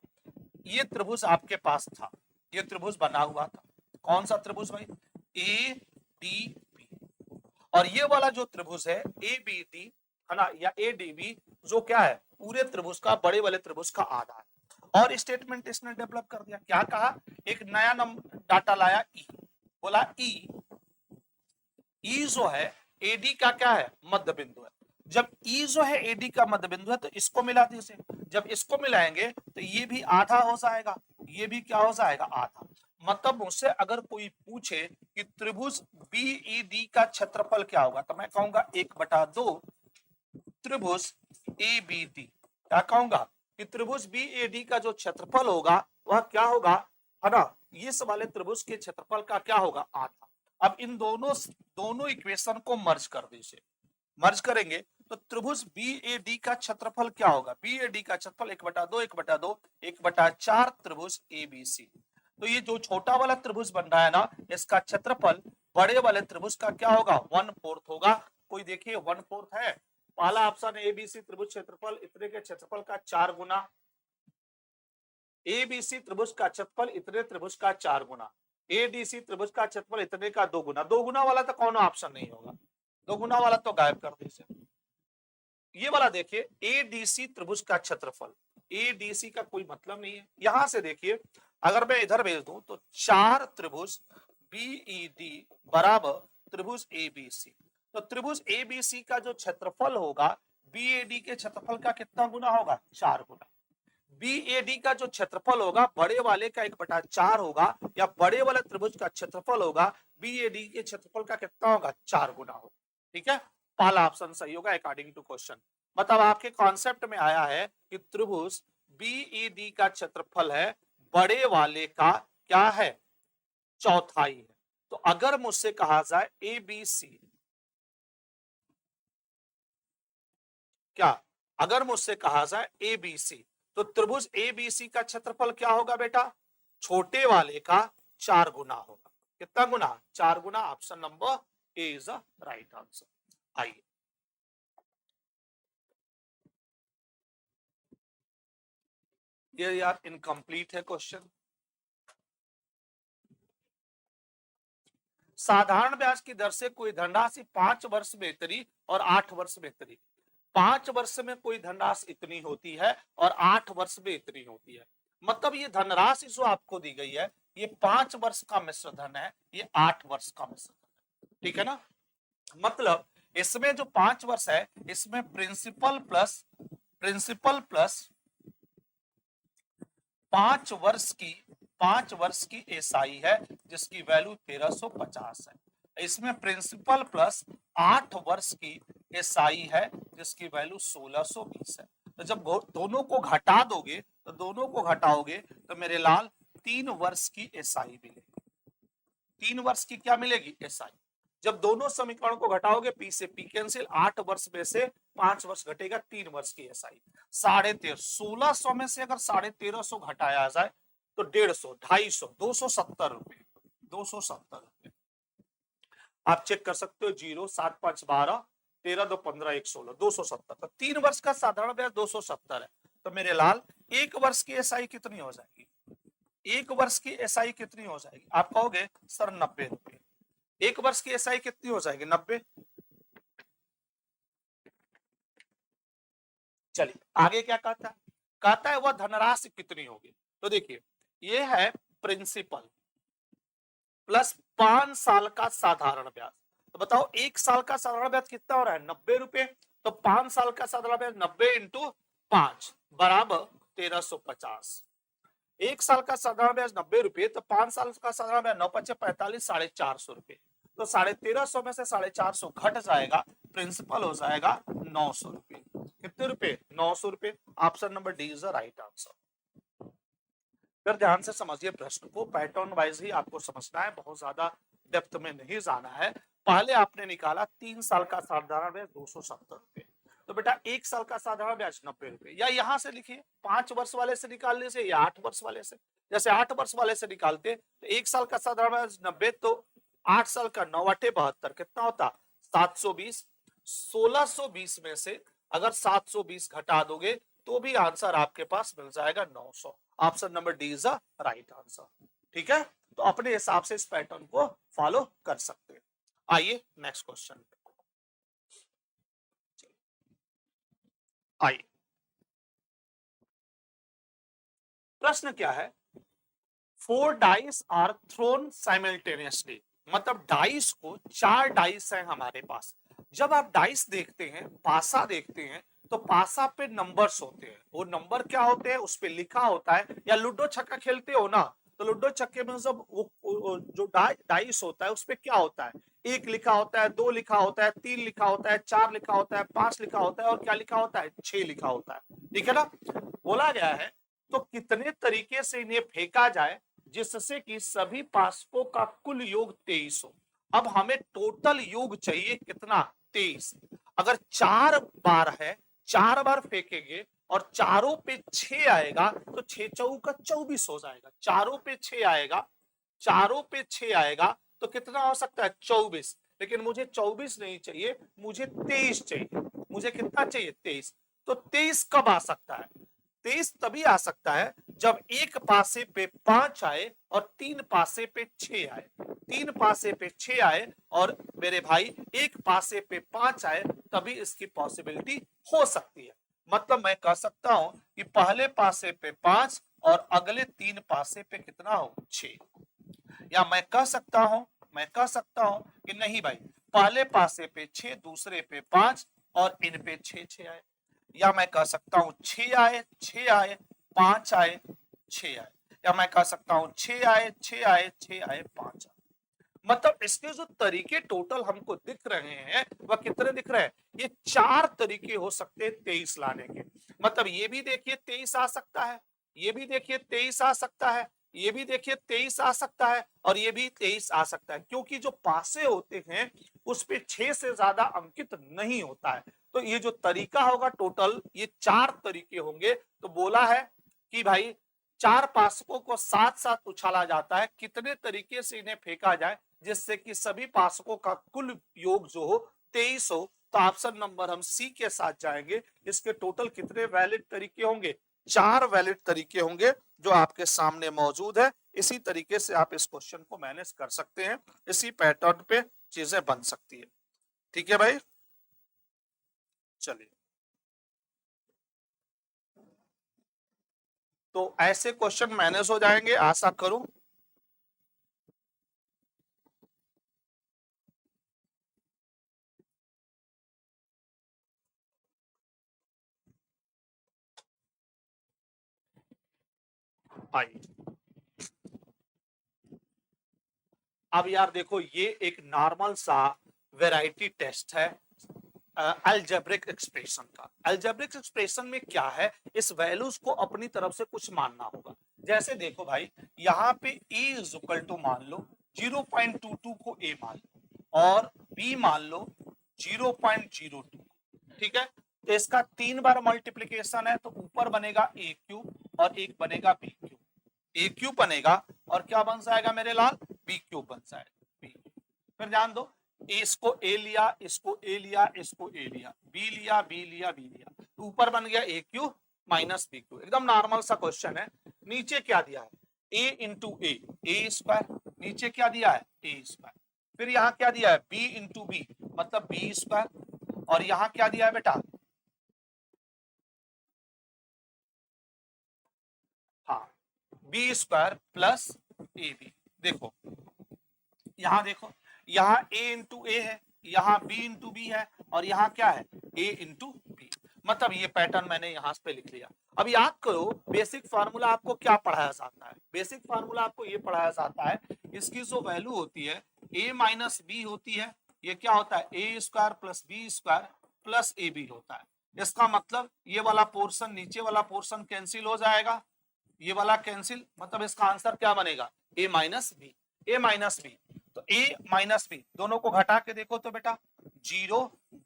ये त्रिभुज आपके पास था, ये त्रिभुज बना हुआ था, कौन सा त्रिभुज भाई, ADB। और ये वाला जो त्रिभुज है ABD है ना, या ADB, जो क्या है, पूरे त्रिभुज का, बड़े वाले त्रिभुज का आधा है। और स्टेटमेंट इसने डेवलप कर दिया, क्या कहा, एक नया नंबर डाटा लाया E, बोला E जो है AD का क्या है, मध्य बिंदु है। जब E जो है AD का मध्य बिंदु है तो इसको मिला दीजिए, जब इसको मिलाएंगे तो ये भी आधा हो जाएगा, ये भी क्या हो जाएगा, आधा। मतलब मुझसे अगर कोई पूछे कि त्रिभुज BED का क्षेत्रफल क्या होगा, तो मैं कहूंगा 1/2 त्रिभुज ABD। क्या कहूंगा कि त्रिभुज BAD का जो क्षेत्रफल होगा वह क्या होगा, है ना, इस वाले त्रिभुज के क्षेत्रफल का क्या होगा, आधा। अब इन दोनों इक्वेशन को मर्ज कर दीजिए, मर्ज करेंगे तो त्रिभुज BAD का क्षेत्रफल क्या होगा, BAD का क्षेत्रफल 1/2 1/4 त्रिभुज ABC। तो ये जो छोटा वाला त्रिभुज बन रहा है ना, इसका क्षेत्रफल बड़े वाले त्रिभुज का क्या होगा, 1/4 होगा। कोई देखिए 1/4 है, पहला ऑप्शन ABC त्रिभुज क्षेत्रफल इतने के क्षेत्रफल का 4 गुना, ABC त्रिभुज का क्षेत्रफल इतने त्रिभुज का 4 गुना, ADC त्रिभुज का क्षेत्रफल इतने का 2 गुना। 2 गुना वाला तो कौन ऑप्शन नहीं होगा, 2 गुना वाला तो गायब कर दीजिए। ये वाला देखिए ADC त्रिभुज का क्षेत्रफल, ADC का कोई मतलब नहीं है। यहां से देखिए अगर मैं इधर भेज दूं तो 4 त्रिभुज BED बराबर त्रिभुज ABC, तो त्रिभुज ABC का जो क्षेत्रफल होगा BAD के क्षेत्रफल का कितना गुना होगा, 4 गुना। BAD का जो क्षेत्रफल होगा बड़े वाले का 1/4 होगा, या बड़े वाले त्रिभुज का क्षेत्रफल होगा BAD के क्षेत्रफल का कितना होगा, 4 गुना होगा। ठीक है, पहला ऑप्शन सही होगा अकॉर्डिंग टू क्वेश्चन। मतलब आपके कॉन्सेप्ट में आया है कि त्रिभुज BED का क्षेत्रफल है बड़े वाले का क्या है, चौथाई है। तो अगर मुझसे कहा जाए ABC, क्या, अगर मुझसे कहा जाए ABC, तो त्रिभुज ABC का क्षेत्रफल क्या होगा बेटा, छोटे वाले का 4 गुना होगा। कितना गुना? 4 गुना। Option number A is the right answer. आइए ये यार इनकम्प्लीट है क्वेश्चन। साधारण ब्याज की दर से कोई धनराशि 5 वर्ष में इतनी और 8 वर्ष में इतनी। 5 वर्ष में कोई धनराशि इतनी होती है और 8 वर्ष में इतनी होती है। मतलब ये धनराशि जो आपको दी गई है ये 5 वर्ष का मिश्र धन है, ये 8 वर्ष का मिश्र धन है। ठीक है ना? मतलब इसमें जो 5 वर्ष है इसमें प्रिंसिपल प्लस 5 वर्ष की एसआई है जिसकी वैल्यू 1350 है। इसमें प्रिंसिपल प्लस 8 वर्ष की एसआई है जिसकी वैल्यू 1620 है। तो जब दोनों को घटा दोगे तो दोनों को घटाओगे तो मेरे लाल 3 वर्ष की एसआई मिलेगी। 3 वर्ष की क्या मिलेगी? एसआई। जब दोनों समीकरण को घटाओगे पी से पी कैंसिल, 8 वर्ष में से 5 वर्ष घटेगा, 3 वर्ष की एसआई 1350। 1600 में से अगर 1350 घटाया जाए तो 150, 250, 270 रुपए, 270 रुपए। आप चेक कर सकते हो। 0 7 5 12 13 2 15 1 16, 270। तो 3 वर्ष का साधारण ब्याज 270 है। तो मेरे लाल 1 वर्ष की एसआई कितनी हो जाएगी? 1 वर्ष की एसआई कितनी हो जाएगी? आप कहोगे सर 90 रुपए। 1 वर्ष की एसआई कितनी हो जाएगी? 90। चलिए आगे क्या कहता है? कहता है वह धनराशि कितनी होगी। तो देखिए ये है प्रिंसिपल प्लस 5 साल का साधारण ब्याज। तो बताओ 1 साल का साधारण ब्याज कितना हो रहा है? 90 रुपए। तो 5 साल का साधारण ब्याज 90 इंटू 5 बराबर 1350। 1 साल का साधारण ब्याज 90 रुपए, तो 5 साल का साधारण ब्याज 9 5 45, 450 रुपए। तो 1350 में से 450 घट जाएगा, प्रिंसिपल हो जाएगा 900 रुपए। कितने रुपए? 900 रुपए। Option number D is the right answer. फिर ध्यान से समझिए प्रश्न को, पैटर्न वाइज ही आपको समझना है, बहुत ज्यादा डेप्थ में नहीं जाना है। पहले आपने निकाला 3 साल का साधारण ब्याज 270 रुपए। तो बेटा 1 साल का साधारण ब्याज 90 रुपए, या यहां से लिखिए 5 वर्ष वाले से निकालने से या 8 वर्ष वाले से। जैसे 8 वर्ष वाले से निकालते तो 1 साल का साधारण ब्याज 90, तो 8 साल का 9 8 72 कितना होता? 720। 1620 में से अगर 720 घटा दोगे तो भी आंसर आपके पास मिल जाएगा 900। Option number D is the right answer. ठीक है? तो अपने हिसाब से इस पैटर्न को फॉलो कर सकते हैं। आइए नेक्स्ट क्वेश्चन। आइए प्रश्न क्या है? 4 डाइस आर थ्रोन साइमल्टेनियसली। मतलब डाइस को 4 डाइस है हमारे पास। जब आप डाइस देखते हैं, पासा देखते हैं, तो पासा पे नंबर्स होते हैं। वो नंबर क्या होते हैं उस पे लिखा होता है। या लूडो छक्का खेलते हो ना, तो लूडो छक्के में जब वो जो डाइस होता है उस पे क्या होता है? 1 लिखा होता है, 2 लिखा होता है, 3 लिखा होता है, 4 लिखा होता है, 5 लिखा होता है और क्या लिखा होता है? 6 लिखा होता है। ठीक है ना? बोला गया है तो कितने तरीके से इन्हें फेंका जाए जिससे कि सभी पासकों का कुल योग 23 हो। अब हमें टोटल योग चाहिए कितना? 23। अगर 4 बार है, 4 बार फेंकेंगे और चारों पे 6 आएगा तो 6 चौका 24 हो जाएगा। चारों पे 6 आएगा, चारों पे 6 आएगा तो कितना हो सकता है? 24। लेकिन मुझे 24 नहीं चाहिए, मुझे 23 चाहिए। मुझे कितना चाहिए? 23। तो 23 कब आ सकता है? 23 तभी आ सकता है जब एक पासे पे 5 आए और 3 पासे पे 6 आए। 3 पासे पे 6 आए और मेरे भाई एक पासे पे 5 आए, तभी इसकी पॉसिबिलिटी हो सकती है। मतलब मैं कह सकता हूं कि पहले पासे पे 5 और अगले 3 पासे पे कितना हो? 6। या मैं कह सकता हूं कि नहीं भाई, पहले पासे पे 6, दूसरे पे 5 और इन पे 6 आए। या मैं कह सकता हूं 6 आए, 6 आए, 5 आए, 6 आए। या मैं कह सकता हूं 6 आए, 6 आए, 6 आए, 5 आए। मतलब इसके जो तरीके टोटल हमको दिख रहे हैं वह कितने दिख रहे हैं? ये 4 तरीके हो सकते हैं 23 लाने के। मतलब ये भी देखिए 23 आ सकता है, ये भी देखिए 23 आ सकता है, ये भी देखिए 23 आ सकता है और ये भी 23 आ सकता है। क्योंकि जो पासे होते हैं उस पे 6 से ज्यादा अंकित नहीं होता है। तो ये जो तरीका होगा टोटल ये 4 तरीके होंगे। तो बोला है कि भाई चार पासकों को साथ साथ उछाला जाता है, कितने तरीके से इन्हें फेंका जाए जिससे कि सभी पासकों का कुल योग जो हो 23 हो। तो ऑप्शन नंबर हम सी के साथ जाएंगे। इसके टोटल कितने वैलिड तरीके होंगे? 4 वैलिड तरीके होंगे जो आपके सामने मौजूद है। इसी तरीके से आप इस क्वेश्चन को मैनेज कर सकते हैं, इसी पैटर्न पे चीजें बन सकती है। ठीक है भाई, चलिए। तो ऐसे क्वेश्चन मैनेज हो जाएंगे, आशा करूं। आइए, अब यार देखो, ये एक नॉर्मल सा वैरायटी टेस्ट है अलजेब्रिक एक्सप्रेशन का। अलजेब्रिक एक्सप्रेशन में क्या है, इस वैल्यूज को अपनी तरफ से कुछ मानना होगा। जैसे देखो भाई, यहाँ पे a इज इक्वल टू मान लो 0.22 को a मान लो और b मान लो 0.02। ठीक है, तो इसका 3 बार मल्टीप्लीकेशन है, तो ऊपर बनेगा a क्यूब और एक बनेगा b क्यूब। a क्यूब बनेगा और क्या बन जाएगा मेरे लाल? b क्यूब बन जाएगा। फिर ध्यान दो, इसको ए लिया, इसको ए लिया, इसको ए लिया, बी लिया, बी लिया, बी लिया, तो ऊपर बन गया A Q minus B Q. एकदम नॉर्मल सा क्वेश्चन है। नीचे क्या दिया है? A into A square. नीचे क्या दिया है? A square. फिर यहाँ क्या दिया है? बी इंटू बी, मतलब बी स्क्वायर। और यहाँ क्या दिया है बेटा? हाँ, B square plus A B. देखो यहाँ, देखो यहाँ a इंटू ए है, यहाँ b इंटू बी है, और यहाँ क्या है? a into B. मतलब ये पैटर्न मैंने यहाँ पे लिख लिया। अब याद करो, बेसिक फार्मूला आपको क्या पढ़ाया जाता है? बेसिक फार्मूला आपको ये पढ़ाया जाता है, इसकी जो वैल्यू होती है a माइनस बी होती है, ये क्या होता है? A square plus B square plus A B होता है। इसका मतलब ये वाला पोर्शन, नीचे वाला पोर्शन कैंसिल हो जाएगा, ये वाला कैंसिल, मतलब इसका आंसर क्या बनेगा? ए माइनस बी। ए माइनस बी, तो ए माइनस बी दोनों को घटा के देखो तो बेटा 0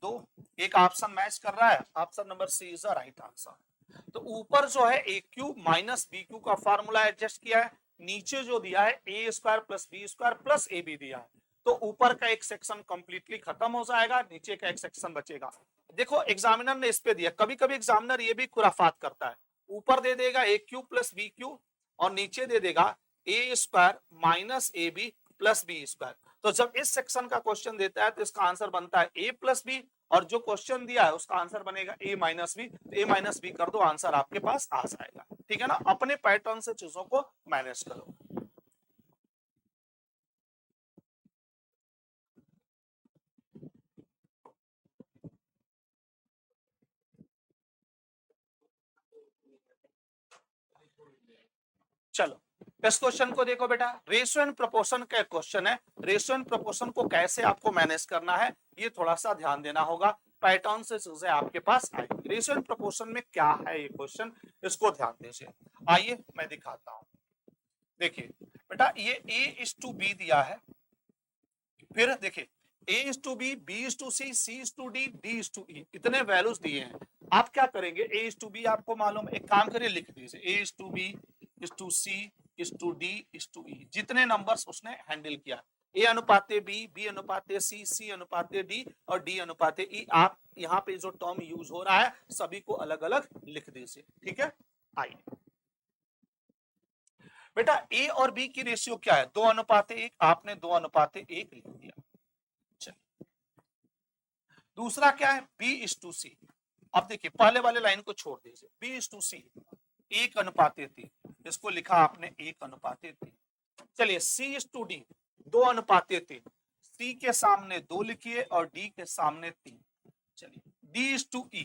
2, एक ऑप्शन मैच कर रहा है, option number C is the right answer. तो ऊपर जो है A cube minus B cube का फार्मूला एडजस्ट किया है, नीचे जो दिया है A square plus B square plus A B दिया है, तो ऊपर का एक सेक्शन कंप्लीटली खत्म हो जाएगा, नीचे का एक सेक्शन बचेगा। देखो एग्जामिनर ने इस पे दिया, कभी कभी एग्जामिनर ये भी खुराफात करता है, ऊपर दे देगा A cube plus B cube और नीचे दे देगा A square minus A B plus B square. तो जब इस सेक्शन का क्वेश्चन देता है तो इसका आंसर बनता है ए प्लस बी, और जो क्वेश्चन दिया है उसका आंसर बनेगा ए माइनस बी। तो ए माइनस बी कर दो, आंसर आपके पास आ जाएगा। ठीक है ना, अपने पैटर्न से चीजों को मैनेज करो। चलो इस क्वेश्चन को देखो बेटा, रेशियो एंड प्रोपोर्शन का क्वेश्चन है। रेशियो एंड प्रोपोर्शन को कैसे आपको मैनेज करना है, ये थोड़ा सा ध्यान देना होगा, पैटर्न से चीजें आपके पास आएंगी। रेशियो एंड प्रोपोर्शन में क्या है ये क्वेश्चन, इसको ध्यान दीजिए। आइए मैं दिखाता हूं। देखिए बेटा, ये ए इज टू बी दिया है, फिर देखिए A is to B, B is to C, C is to D, D is to E, इतने वैल्यूज दिए हैं। आप क्या करेंगे? ए इज टू बी आपको मालूम है, एक काम करिए लिख दीजिए, A is to B is to C is to D is to E, जितने नंबर्स उसने हैंडल किया, ए अनुपाते बी, बी अनुपाते सी, सी अनुपाते डी और डी अनुपाते ई। आप यहाँ पे जो टर्म यूज हो रहा है सभी को अलग अलग लिख दीजिए। ठीक है, आइए बेटा, ए और बी की रेशियो क्या है? 2:1। आपने 2:1 लिख दिया। चलिए, दूसरा क्या है? बी इज टू सी। अब देखिए पहले वाले लाइन को छोड़ दीजिए, बी इज टू सी 1:3, इसको लिखा आपने 1:3। चलिए सी इज टू डी 2:3, सी के सामने 2 लिखिए और डी के सामने 3। चलिए डी इज टू ई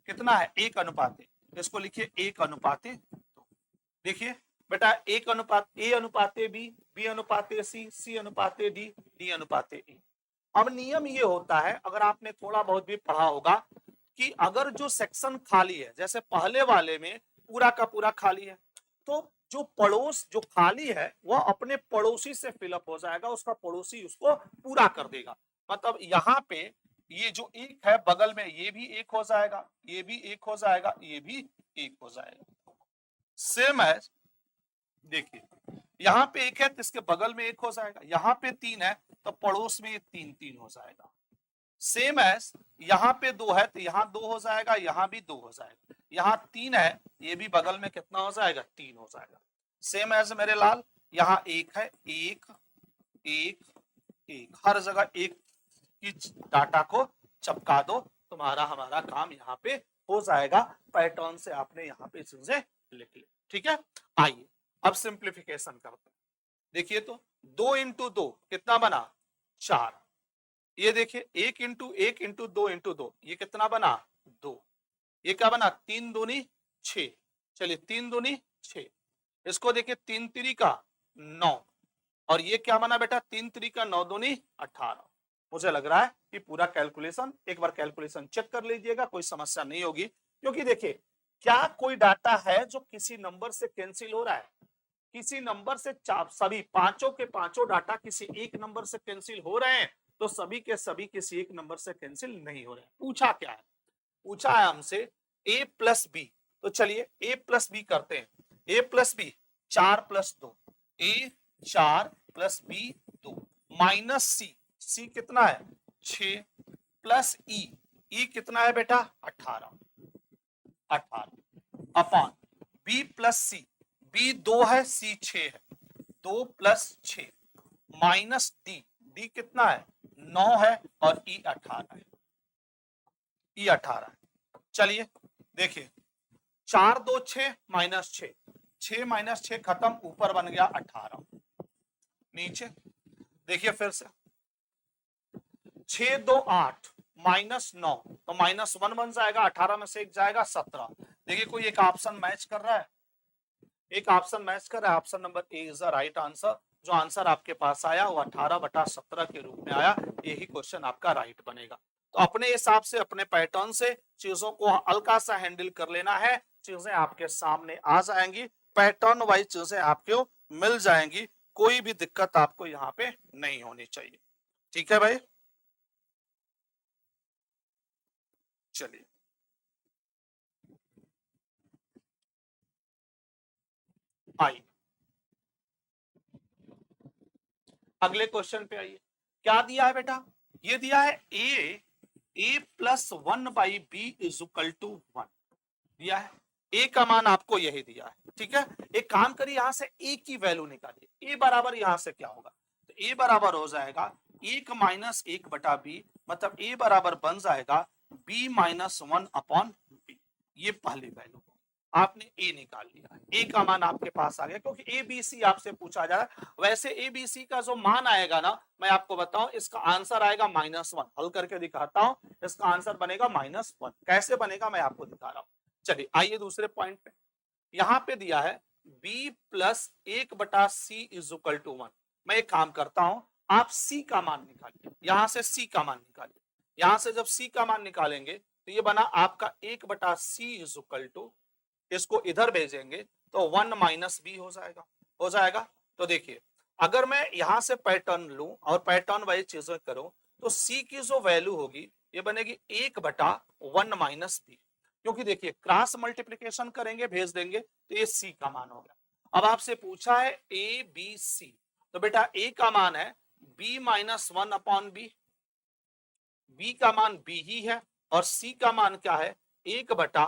कितना है? 1:3, इसको लिखिए 1:2। देखिए बेटा, एक अनुपात ए अनुपाते बी, बी अनुपाते सी, सी अनुपाते डी, डी अनुपाते ई। अब नियम ये होता है, अगर आपने थोड़ा बहुत भी पढ़ा होगा, कि अगर जो सेक्शन खाली है, जैसे पहले वाले में पूरा का पूरा खाली है, तो जो पड़ोस जो खाली है वह अपने पड़ोसी से फिलअप हो जाएगा, उसका पड़ोसी उसको पूरा कर देगा। मतलब यहाँ पे ये जो एक है बगल में, ये भी एक हो जाएगा, ये भी एक हो जाएगा, ये भी एक हो जाएगा। सेम है, देखिए यहाँ पे एक है तो इसके बगल में एक हो जाएगा, यहाँ पे 3 है तो पड़ोस में 3 3 हो जाएगा। सेम एज यहाँ पे 2 है तो यहाँ 2 हो जाएगा, यहाँ भी 2 हो जाएगा, यहाँ 3 है ये भी बगल में कितना हो जाएगा, 3 हो जाएगा। सेम एज मेरे लाल यहाँ 1 है, 1 1 1, हर जगह एक की डाटा को चपका दो, तुम्हारा हमारा काम यहाँ पे हो जाएगा। पैटर्न से आपने यहाँ पे चीजें लिख ली, ठीक है। आइए अब सिंप्लीफिकेशन करते हैं। देखिए तो 2 इंटू 2 कितना बना, 4। ये देखिए 1 इंटू 1 इंटू 2 इंटू 2 ये कितना बना, 2। ये क्या बना, 3 दूनी 6। चलिए 3 दूनी 6, इसको देखिए 3 3 का 9, और ये क्या बना बेटा, 3 3 का 9 दूनी 18। मुझे लग रहा है कि पूरा कैलकुलेशन, एक बार कैलकुलेशन चेक कर लीजिएगा, कोई समस्या नहीं होगी। क्योंकि देखिए क्या कोई डाटा है जो किसी नंबर से कैंसिल हो रहा है, किसी नंबर से सभी पांचों के पांचों डाटा किसी एक नंबर से कैंसिल हो रहे हैं, तो सभी के सभी किसी एक नंबर से कैंसिल नहीं हो रहे हैं। पूछा क्या है, पूछा है हमसे a प्लस बी, तो चलिए a प्लस बी करते हैं। a plus B 4 plus 2, a 4 plus b 2 minus C कितना है 6 प्लस ई कितना है बेटा 18 upon b plus C, b 2 है सी 6 है, 2 प्लस 6 माइनस डी कितना है 9 है और ई 18 है, ई 18 है। चलिए देखिए 4 2 6 माइनस 6, 6 माइनस 6 खत्म, ऊपर बन गया 18, नीचे देखिए फिर से 6 2 8 माइनस 9 तो माइनस 1 बन जाएगा, 18 में से एक जाएगा 17। देखिए कोई एक ऑप्शन मैच कर रहा है, एक ऑप्शन मैच कर रहा है, option number A is the right answer. जो आंसर आपके पास आया वो 18/17 के रूप में आया, यही क्वेश्चन आपका राइट बनेगा। तो अपने हिसाब से अपने पैटर्न से चीजों को हल्का सा हैंडल कर लेना है, चीजें आपके सामने आ जाएंगी, पैटर्न वाइज चीजें आपको मिल जाएंगी, कोई भी दिक्कत आपको यहाँ पे नहीं होनी चाहिए, ठीक है भाई। चलिए आइए अगले क्वेश्चन पे आइए। क्या दिया है बेटा, ये दिया है A plus 1 by B is equal to 1 दिया है, ए का मान आपको यही दिया है, ठीक है। एक काम करिए यहां से ए की वैल्यू निकालिए, ए बराबर यहां से क्या होगा, तो ए बराबर हो जाएगा 1 माइनस 1 बटा बी, मतलब ए बराबर बन जाएगा बी माइनस 1 अपॉन बी। ये पहली वैल्यू, आपने ए निकाल लिया, ए का मान आपके पास आ गया, क्योंकि ए बी सी आपसे पूछा जा रहा है। वैसे ए बी सी का जो मान आएगा ना, मैं आपको बताऊं इसका आंसर आएगा -1, हल करके दिखाता हूं, इसका आंसर बनेगा -1। कैसे बनेगा मैं आपको दिखा रहा हूं। चलिए आइए दूसरे पॉइंट पे, यहां पे दिया है b प्लस 1 बटा सी इज इक्वल टू 1। मैं एक काम करता हूं, आप c का मान निकालिए, यहां से c का मान निकालिए, यहां से जब c का मान निकालेंगे तो ये बना आपका 1 बटा सी इज इक्वल टू, इसको इधर भेजेंगे तो 1 माइनस बी हो जाएगा, हो जाएगा। तो देखिए अगर मैं यहां से पैटर्न लूं और पैटर्न वाइज चीजें करूं, तो सी की जो वैल्यू होगी ये बनेगी 1 बटा 1 माइनस बी, क्योंकि देखिए क्रॉस मल्टीप्लीकेशन करेंगे भेज देंगे तो ये सी का मान हो गया। अब आपसे पूछा है ए बी सी, तो बेटा ए का मान है B minus 1 upon B, B का मान बी ही है, और सी का मान क्या है 1 बटा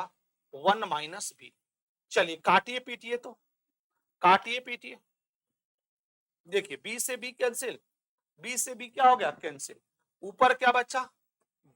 1 माइनस बी। चलिए काटिए पीटिए, तो काटिए पीटिए, देखिए बी से बी कैंसिल, बी से बी क्या हो गया कैंसिल, ऊपर क्या बचा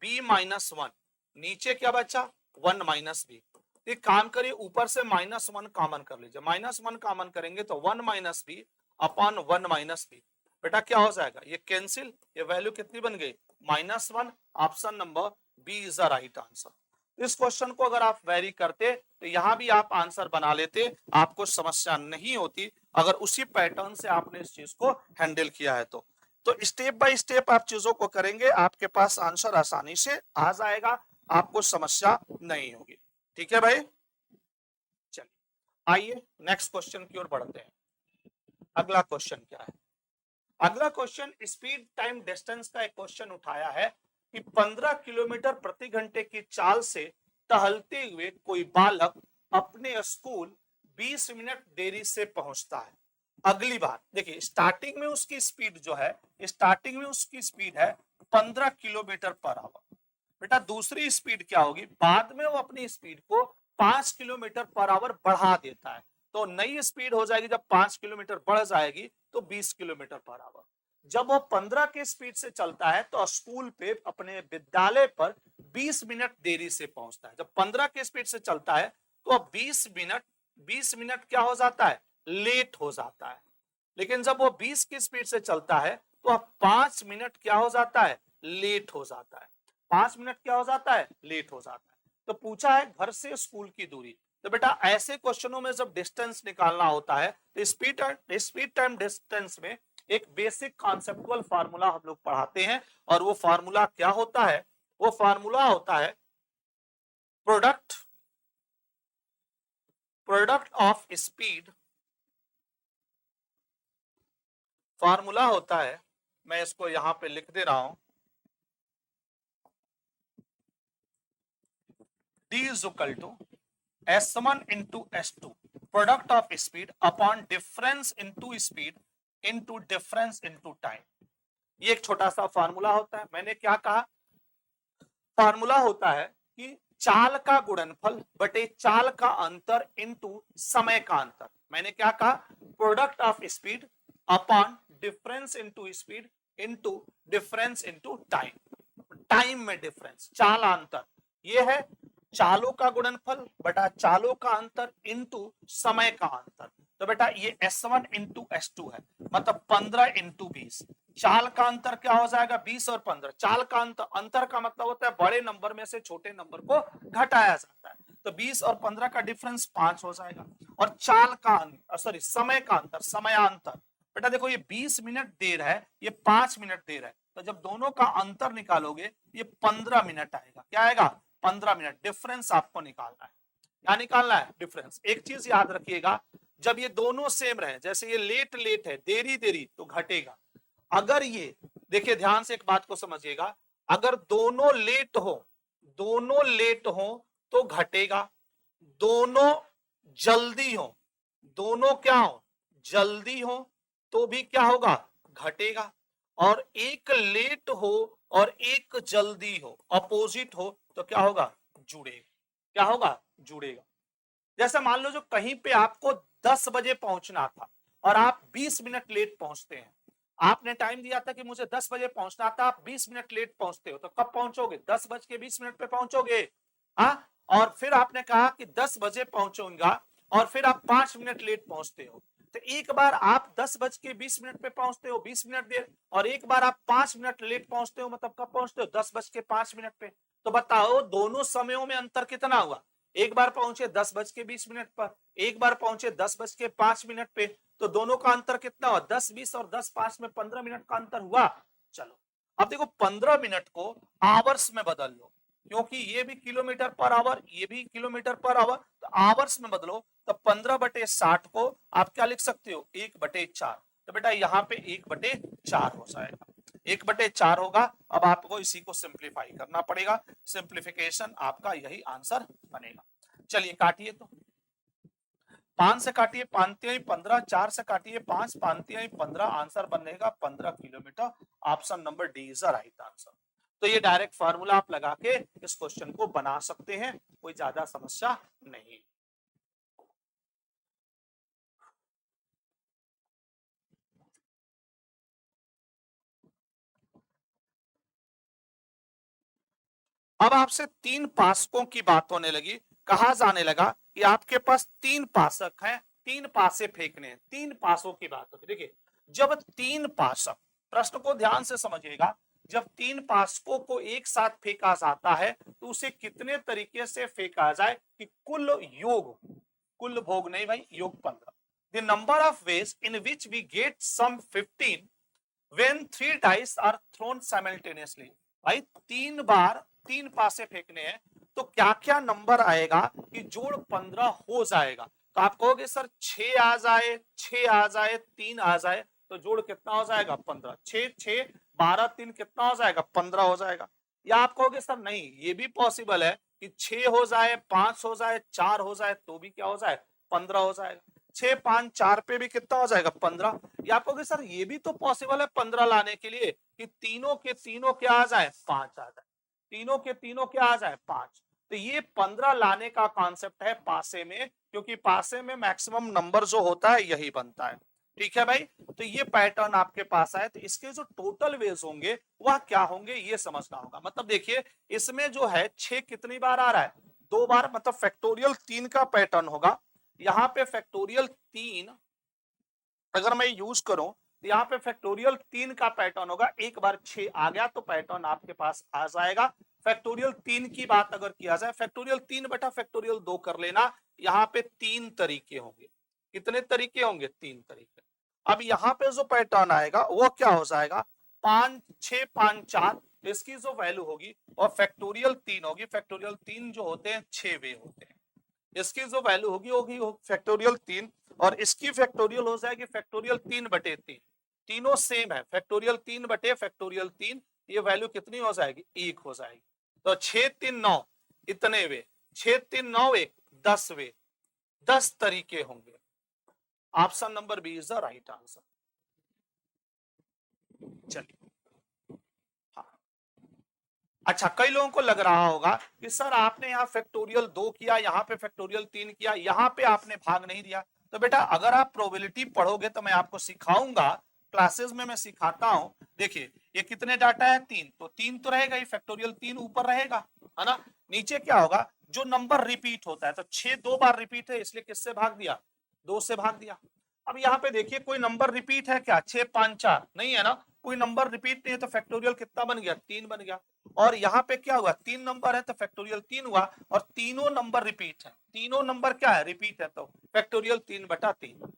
b माइनस 1, नीचे क्या बचा 1 माइनस बी। एक काम करिए ऊपर से -1 कॉमन कर लीजिए, -1 कॉमन करेंगे तो 1 minus B upon 1 minus B, बेटा क्या हो जाएगा ये कैंसिल, ये वैल्यू कितनी बन गई -1। Option number B is the right answer. इस क्वेश्चन को अगर आप वेरी करते तो यहां भी आप आंसर बना लेते, आपको समस्या नहीं होती अगर उसी पैटर्न से आपने इस चीज को हैंडल किया है तो स्टेप बाय स्टेप आप चीजों को करेंगे, आपके पास आंसर आसानी से आ जाएगा, आपको समस्या नहीं होगी, ठीक है भाई। चलिए आइए नेक्स्ट क्वेश्चन की ओर बढ़ते हैं। अगला क्वेश्चन क्या है, अगला क्वेश्चन स्पीड टाइम डिस्टेंस का एक क्वेश्चन उठाया है कि 15 किलोमीटर प्रति घंटे की चाल से टहलते हुए कोई बालक अपने स्कूल 20 मिनट देरी से पहुंचता है। अगली बार देखिए, स्टार्टिंग में उसकी स्पीड जो है, स्टार्टिंग में उसकी स्पीड है 15 किलोमीटर पर आवर। बेटा दूसरी स्पीड क्या होगी, बाद में वो अपनी स्पीड को 5 किलोमीटर पर आवर बढ़ा देता है, तो नई स्पीड हो जाएगी, जब 5 किलोमीटर बढ़ जाएगी तो 20 किलोमीटर पर आवर। जब वो 15 की स्पीड से चलता है तो स्कूल पे, अपने विद्यालय पर 20 मिनट देरी से पहुंचता है। जब 15 की स्पीड से चलता है तो अब 20 मिनट क्या हो जाता है, लेट हो जाता है। लेकिन जब वो 20 की स्पीड से चलता है तो अब 5 मिनट क्या हो जाता है, लेट हो जाता है। 5 मिनट क्या हो जाता है, लेट हो जाता है। तो पूछा है घर से स्कूल की दूरी, तो बेटा ऐसे क्वेश्चनों में जब डिस्टेंस निकालना होता है तो स्पीड टाइम डिस्टेंस में एक बेसिक कॉन्सेप्चुअल फार्मूला हम लोग पढ़ाते हैं, और वो फार्मूला क्या होता है, वो फार्मूला होता है प्रोडक्ट ऑफ स्पीड। फार्मूला होता है, मैं इसको यहां पे लिख दे रहा हूं, D is equal to S1 into S2 product of speed upon difference into speed into difference into time. ये एक छोटा सा फार्मूला होता है। मैंने क्या कहा, फार्मूला होता है कि चाल का गुणनफल बटे चाल का अंतर इनटू समय का अंतर। मैंने क्या कहा, product of speed upon difference into speed into difference into time. Time में डिफरेंस, चाल अंतर, ये है चालों का गुणनफल बटा चालों का अंतर इनटू समय का अंतर। तो बेटा ये S1 इंटू S2 है, मतलब 15 इंटू 20। चाल का अंतर क्या हो जाएगा, 20 और 15। चाल का अंतर का मतलब होता है बड़े नंबर में से छोटे नंबर को घटाया जाता है, तो 20 और 15 का डिफरेंस 5 हो जाएगा। और चाल का सॉरी समय का अंतर, समयांतर, बेटा देखो ये 20 मिनट देर है, ये 5 मिनट देर है, तो जब दोनों का अंतर निकालोगे ये 15 मिनट आएगा। क्या आएगा, 15 मिनट। डिफरेंस आपको निकालना है, क्या निकालना है, डिफरेंस। एक चीज याद रखिएगा, जब ये दोनों सेम रहे, जैसे ये लेट लेट है, देरी देरी, तो घटेगा। अगर ये, देखिए ध्यान से एक बात को समझिएगा, अगर दोनों लेट हो तो घटेगा, दोनों जल्दी हो, दोनों क्या हो, जल्दी हो, तो भी क्या होगा, घटेगा। और एक लेट हो और एक जल्दी हो, अपोजिट हो, तो क्या होगा, जुड़ेगा। क्या होगा, जुड़ेगा। जैसे मान लो जो कहीं पे आपको 10 बजे पहुंचना था और आप 20 मिनट लेट पहुंचते हैं। आपने टाइम दिया था कि मुझे 10 बजे पहुंचना था, आप 20 मिनट लेट पहुंचते हो, तो कब पहुंचोगे, 10:20 पे पहुंचोगे। हाँ, और फिर आपने कहा कि 10 बजे पहुंचूंगा और फिर आप 5 मिनट लेट पहुंचते हो। तो एक बार आप 10:20 पे पहुंचते हो, 20 मिनट देर, और एक बार आप 5 मिनट लेट पहुंचते हो, मतलब कब पहुंचते हो, 10:05 पे। तो बताओ दोनों समयों में अंतर कितना हुआ। एक बार पहुंचे 10:20 पर, एक बार पहुंचे 10:05 पे, तो दोनों का अंतर कितना हुआ, 10:20 और 10:05 में 15 मिनट का अंतर हुआ। चलो अब देखो 15 मिनट को आवर्स में बदल लो, क्योंकि ये भी किलोमीटर पर आवर, ये भी किलोमीटर पर आवर, तो आवर्स में बदलो, तो 15/60 को आप क्या लिख सकते हो, 1/4। तो बेटा यहाँ पे 1/4 हो जाएगा, 1/4 होगा। अब आपको इसी को सिंप्लीफाई करना पड़ेगा, सिंप्लीफिकेशन आपका यही आंसर बनेगा। चलिए काटिए, तो 5 से काटिए, 5×15, 4 से काटिए 5, 5×15, आंसर बनेगा 15 kilometre. Option number D is the right answer. तो ये डायरेक्ट फार्मूला आप लगा के इस क्वेश्चन को बना सकते हैं, कोई ज्यादा समस्या नहीं। अब आपसे 3 पासकों की बात होने लगी। कहा जाने लगा कि आपके पास 3 पासक हैं, 3 पासे फेंकने हैं। 3 पासों की बात होती, देखिए जब 3 पासक, प्रश्न को ध्यान से समझिएगा, जब 3 पासकों को एक साथ फेंका जाता है तो उसे कितने तरीके से फेंका जाए कि कुल योग, कुल भोग नहीं भाई, योग 15। The number of ways in which we get sum 15 when 3 dice are thrown simultaneously। भाई 3 बार 3 पासे फेंकने हैं, तो क्या क्या नंबर आएगा कि जोड़ 15 हो जाएगा। तो आप कहोगे सर 6 आ जाए, 6 आ जाए, 3 आ जाए, तो जोड़ कितना हो जाएगा, 15। 6 6 12 3 कितना हो जाएगा, 15 हो जाएगा। या आप कहोगे सर नहीं, ये भी पॉसिबल है कि 6 हो जाए, 5 हो जाए, 4 हो जाए, तो भी क्या हो जाए, 15 हो जाएगा। 6 5 4 पे भी कितना हो जाएगा 15। या आप कहोगे सर ये भी तो पॉसिबल है 15 लाने के लिए कि तीनों के तीनों क्या आ जाए 5 आ जाए, तीनों के तीनों क्या आ जाए 5। तो ये 15 लाने का कॉन्सेप्ट है पासे में, क्योंकि पासे में मैक्सिमम नंबर जो होता है यही बनता है। ठीक है भाई, तो ये पैटर्न आपके पास आए, तो इसके जो टोटल वेज होंगे वह क्या होंगे ये समझना होगा। मतलब देखिए इसमें जो है 6 कितनी बार आ रहा है 2 बार, मतलब फैक्टोरियल 3 का पैटर्न होगा। यहाँ पे फैक्टोरियल 3 अगर मैं यूज करूं तो यहाँ पे फैक्टोरियल 3 का पैटर्न होगा, एक बार 6 आ गया तो पैटर्न आपके पास आ जाएगा। फैक्टोरियल 3 की बात अगर किया जाए, फैक्टोरियल 3 बटा फैक्टोरियल 2 कर लेना, यहाँ पे 3 तरीके होंगे। कितने तरीके होंगे 3 तरीके। अब यहाँ पे जो पैटर्न आएगा वो क्या हो जाएगा 5 6 5 4, इसकी जो वैल्यू होगी और फैक्टोरियल 3 होगी। फैक्टोरियल 3 जो होते हैं 6 वे होते हैं, इसकी जो वैल्यू होगी होगी फैक्टोरियल 3, और इसकी फैक्टोरियल हो जाएगी फैक्टोरियल 3 बटे 3। तीनों सेम है, फैक्टोरियल 3 बटे फैक्टोरियल 3, ये वैल्यू कितनी हो जाएगी 1 हो जाएगी। तो 6 3 9 इतने वे, 6 3 9 1 10 वे, 10 तरीके होंगे। Option number B is the right answer. चलिए अच्छा, कई लोगों को लग रहा होगा कि सर आपने यहाँ फैक्टोरियल 2 किया, यहाँ पे फैक्टोरियल 3 किया, यहाँ पे आपने भाग नहीं दिया। तो बेटा अगर आप प्रोबेबिलिटी पढ़ोगे तो मैं आपको सिखाऊंगा, क्लासेस में मैं सिखाता हूं। देखिए ये कितने डाटा है 3, तो 3 तो रहेगा ही, फैक्टोरियल 3 ऊपर रहेगा है ना। नीचे क्या होगा जो नंबर रिपीट होता है, तो 6 2 बार रिपीट है इसलिए किससे भाग दिया 2 से भाग दिया। अब यहाँ पे देखिए कोई नंबर रिपीट है क्या 6 5 4 नहीं है ना, कोई नंबर रिपीट नहीं है, तो फैक्टोरियल कितना बन गया 3 बन गया। और यहाँ पे क्या हुआ 3 नंबर है तो फैक्टोरियल 3 हुआ, और तीनों नंबर रिपीट है, तीनों नंबर क्या है रिपीट है, तो फैक्टोरियल 3 बटा 3।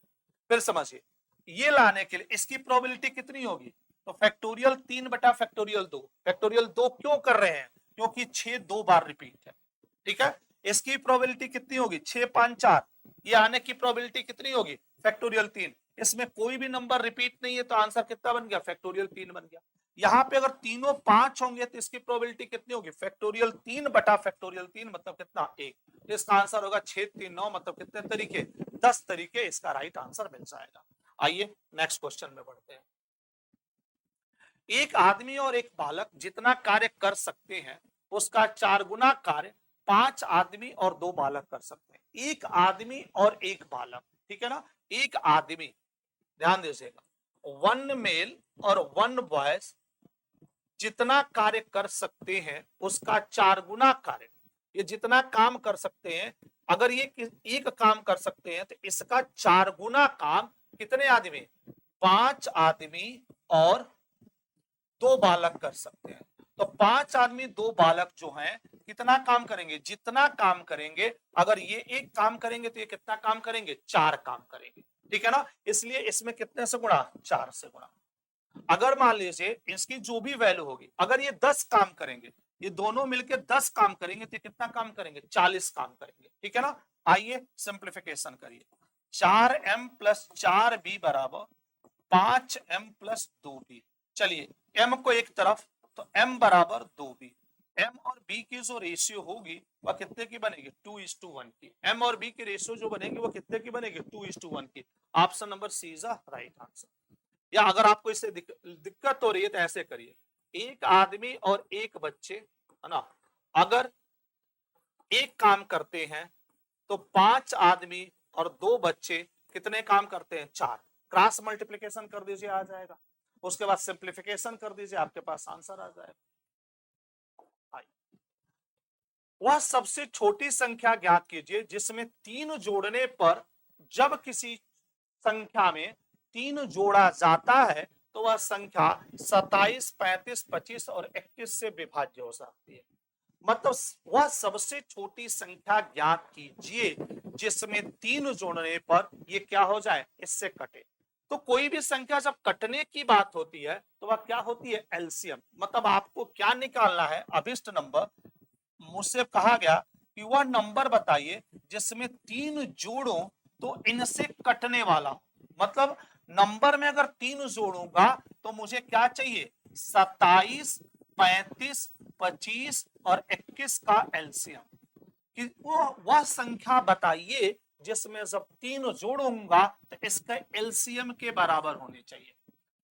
फिर समझिए ये लाने के लिए इसकी प्रोबेबिलिटी कितनी होगी, तो फैक्टोरियल 3 बटा फैक्टोरियल 2। फैक्टोरियल 2 क्यों कर रहे हैं, क्योंकि 6 2 बार रिपीट है। ठीक है, इसकी प्रोबेबिलिटी कितनी होगी 6 5 4, ये आने की प्रोबेबिलिटी कितनी होगी फैक्टोरियल 3। इसमें कोई भी नंबर रिपीट नहीं है तो आंसर कितना बन गया फैक्टोरियल 3 बन गया। यहाँ पे अगर तीनों 5 होंगे तो इसकी प्रोबेबिलिटी कितनी होगी फैक्टोरियल 3 बटा फैक्टोरियल 3, मतलब कितना 1। तो इसका आंसर होगा 6 3 9, मतलब कितने तरीके 10 तरीके, इसका राइट आंसर मिल जाएगा। आइए नेक्स्ट क्वेश्चन में बढ़ते हैं। एक आदमी और एक बालक जितना कार्य कर सकते हैं उसका 4 गुना कार्य 5 आदमी और 2 बालक कर सकते हैं। एक आदमी और एक बालक, ठीक है ना, एक आदमी, ध्यान दीजिएगा 1 मेल और 1 बॉयज जितना कार्य कर सकते हैं उसका 4 गुना कार्य, ये जितना काम कर सकते हैं, अगर ये एक काम कर सकते हैं तो इसका 4 गुना काम कितने आदमी 5 आदमी और 2 बालक कर सकते हैं। तो 5 आदमी 2 बालक जो हैं कितना काम करेंगे, जितना काम करेंगे, अगर ये एक काम करेंगे तो ये कितना काम करेंगे 4 काम करेंगे। ठीक है ना, इसलिए इसमें कितने से गुणा 4 से गुणा। अगर मान लीजिए इसकी जो भी वैल्यू होगी, अगर ये 10 काम करेंगे, ये दोनों मिलकर 10 काम करेंगे तो कितना काम करेंगे 40 काम करेंगे। ठीक है ना, आइए सिंप्लीफिकेशन करिए। 4m प्लस 4b बराबर 5m प्लस 2b। चलिए m को एक तरफ, तो m बराबर 2b। m और b की जो रेशियो होगी वह कितने की बनेगी 2:1 की। m और b की रेशियो जो बनेगी वो कितने की बनेगी 2:1 की। Option number C is right answer. या अगर आपको इससे दिक्कत हो रही है तो ऐसे करिए, एक आदमी और एक बच्चे है ना, अगर एक काम करते हैं तो 5 आदमी और 2 बच्चे कितने काम करते हैं 4। क्रॉस मल्टीप्लिकेशन कर दीजिए आ जाएगा, उसके बाद सिंप्लीफिकेशन कर दीजिए आपके पास आंसर आ जाएगा। वह सबसे छोटी संख्या ज्ञात कीजिए जिसमें 3 जोड़ने पर जब किसी संख्या में 3 जोड़ा जाता है तो वह संख्या 27 35 25 और 21 से विभाज्य हो सकती है। मतलब वह सबसे छोटी संख्या ज्ञात कीजिए जिसमें 3 जोड़ने पर ये क्या हो जाए इससे कटे। तो कोई भी संख्या जब कटने की बात होती है तो वह क्या होती है एलसीएम। मतलब आपको क्या निकालना है अभिष्ट नंबर। मुझसे कहा गया कि वह नंबर बताइए जिसमें 3 जोड़ों तो इनसे कटने वाला। मतलब नंबर में अगर 3 जोड़ूंगा तो मुझे क्या चाहिए 27 35 25 और 21 का एलसीएम। कि वह संख्या बताइए जिसमें जब 3 जोड़ूंगा तो इसका एलसीएम के बराबर होने चाहिए।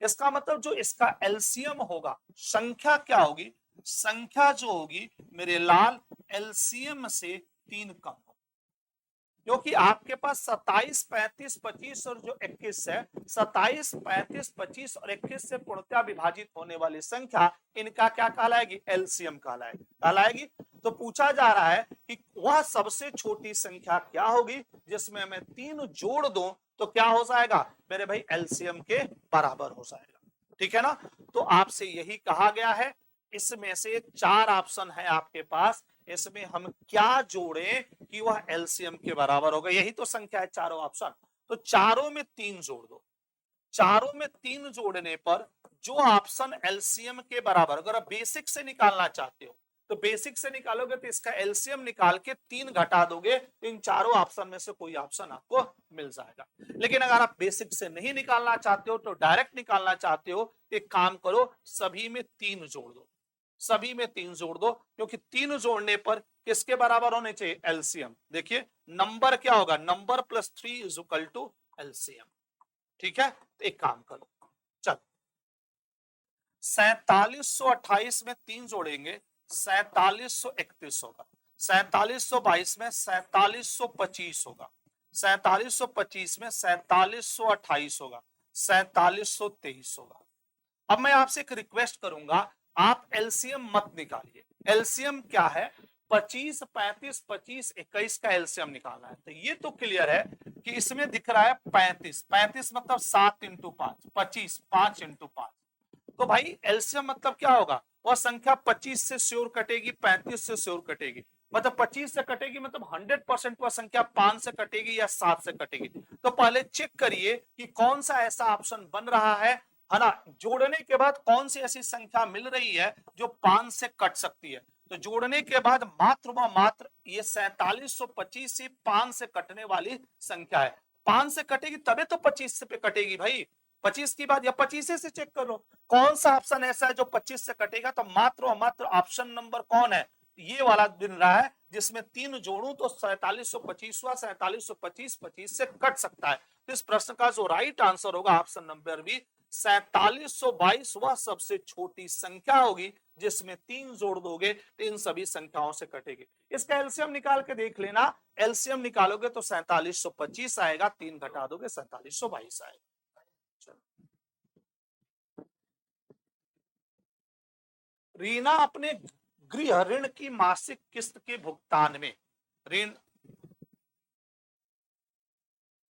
इसका मतलब जो इसका एलसीएम होगा, संख्या क्या होगी, संख्या जो होगी मेरे लाल एलसीएम से 3 कम होगी, क्योंकि आपके पास 27, 35, 25 और जो 21 है, 27, 35, 25 और 21 से पूर्णतः विभाजित होने वाली संख्या इनका क्या कहलाएगी, एलसीएम कहलाएगी। तो पूछा जा रहा है कि वह सबसे छोटी संख्या क्या होगी जिसमें मैं 3 जोड़ दूं तो क्या हो जाएगा मेरे भाई, एलसीएम के बराबर हो जाएगा। ठीक है ना। तो आपसे यही कहा गया है। इसमें से 4 ऑप्शन है आपके पास, इसमें हम क्या जोड़ें कि वह एलसीएम के बराबर होगा, यही तो संख्या है चारों ऑप्शन। तो चारों में 3 जोड़ दो, चारों में 3 जोड़ने पर जो ऑप्शन एलसीएम के बराबर, अगर आप बेसिक से निकालना चाहते हो तो बेसिक से निकालोगे तो इसका एलसीएम निकाल के 3 घटा दोगे तो इन चारों ऑप्शन में से कोई ऑप्शन आपको मिल जाएगा। लेकिन अगर आप बेसिक से नहीं निकालना चाहते हो तो डायरेक्ट निकालना चाहते हो, एक काम करो, सभी में 3 जोड़ दो, सभी में 3 जोड़ दो, क्योंकि 3 जोड़ने पर किसके बराबर होने चाहिए, एलसीएम। देखिए नंबर क्या होगा, number plus 3 is equal to LCM. ठीक है, तो एक काम करो, चल 4728 में 3 जोड़ेंगे 4731 होगा, 4722 में 4725 होगा, 4725 में 4728 होगा, 4723 होगा। अब मैं आपसे एक रिक्वेस्ट करूंगा, आप एलसीएम मत निकालिए। एलसीएम क्या है, 25, 35, 25, 21 का एलसीएम निकालना है। तो ये तो क्लियर है कि इसमें दिख रहा है 35, 35 मतलब 7 इंटू 5, 25, 5 इंटू 5। तो भाई एलसीएम मतलब क्या होगा, वह संख्या 25 से श्योर कटेगी, 35 से श्योर कटेगी, मतलब 25 से कटेगी, मतलब 100% वह संख्या 5 से कटेगी या 7 से कटेगी। तो पहले चेक करिए कि कौन सा ऐसा ऑप्शन बन रहा है ना, जोड़ने के बाद कौन सी ऐसी संख्या मिल रही है जो 5 से कट सकती है। तो जोड़ने के बाद मात्र व मात्र ये 4725 से 5 से कटने वाली संख्या है, 5 से कटेगी तबे तो 25 से पे कटेगी भाई, 25 की बात, या 25 से चेक कर लो कौन सा ऑप्शन ऐसा है जो 25 से कटेगा। तो मात्र और मात्र ऑप्शन नंबर कौन है, ये वाला दिन रहा है जिसमें 3 जोड़ू तो 4725 हुआ, 4725 25 से कट सकता है। तो इस प्रश्न का जो राइट आंसर होगा ऑप्शन नंबर बी 4722 वह सबसे छोटी संख्या होगी जिसमें 3 जोड़ दोगे तो इन सभी संख्याओं से कटेगी। इसका एलसीएम निकाल के देख लेना, एलसीएम निकालोगे तो 4725 आएगा, 3 घटा दोगे 4722 आएगा। रीना अपने गृह ऋण की मासिक किस्त के भुगतान में,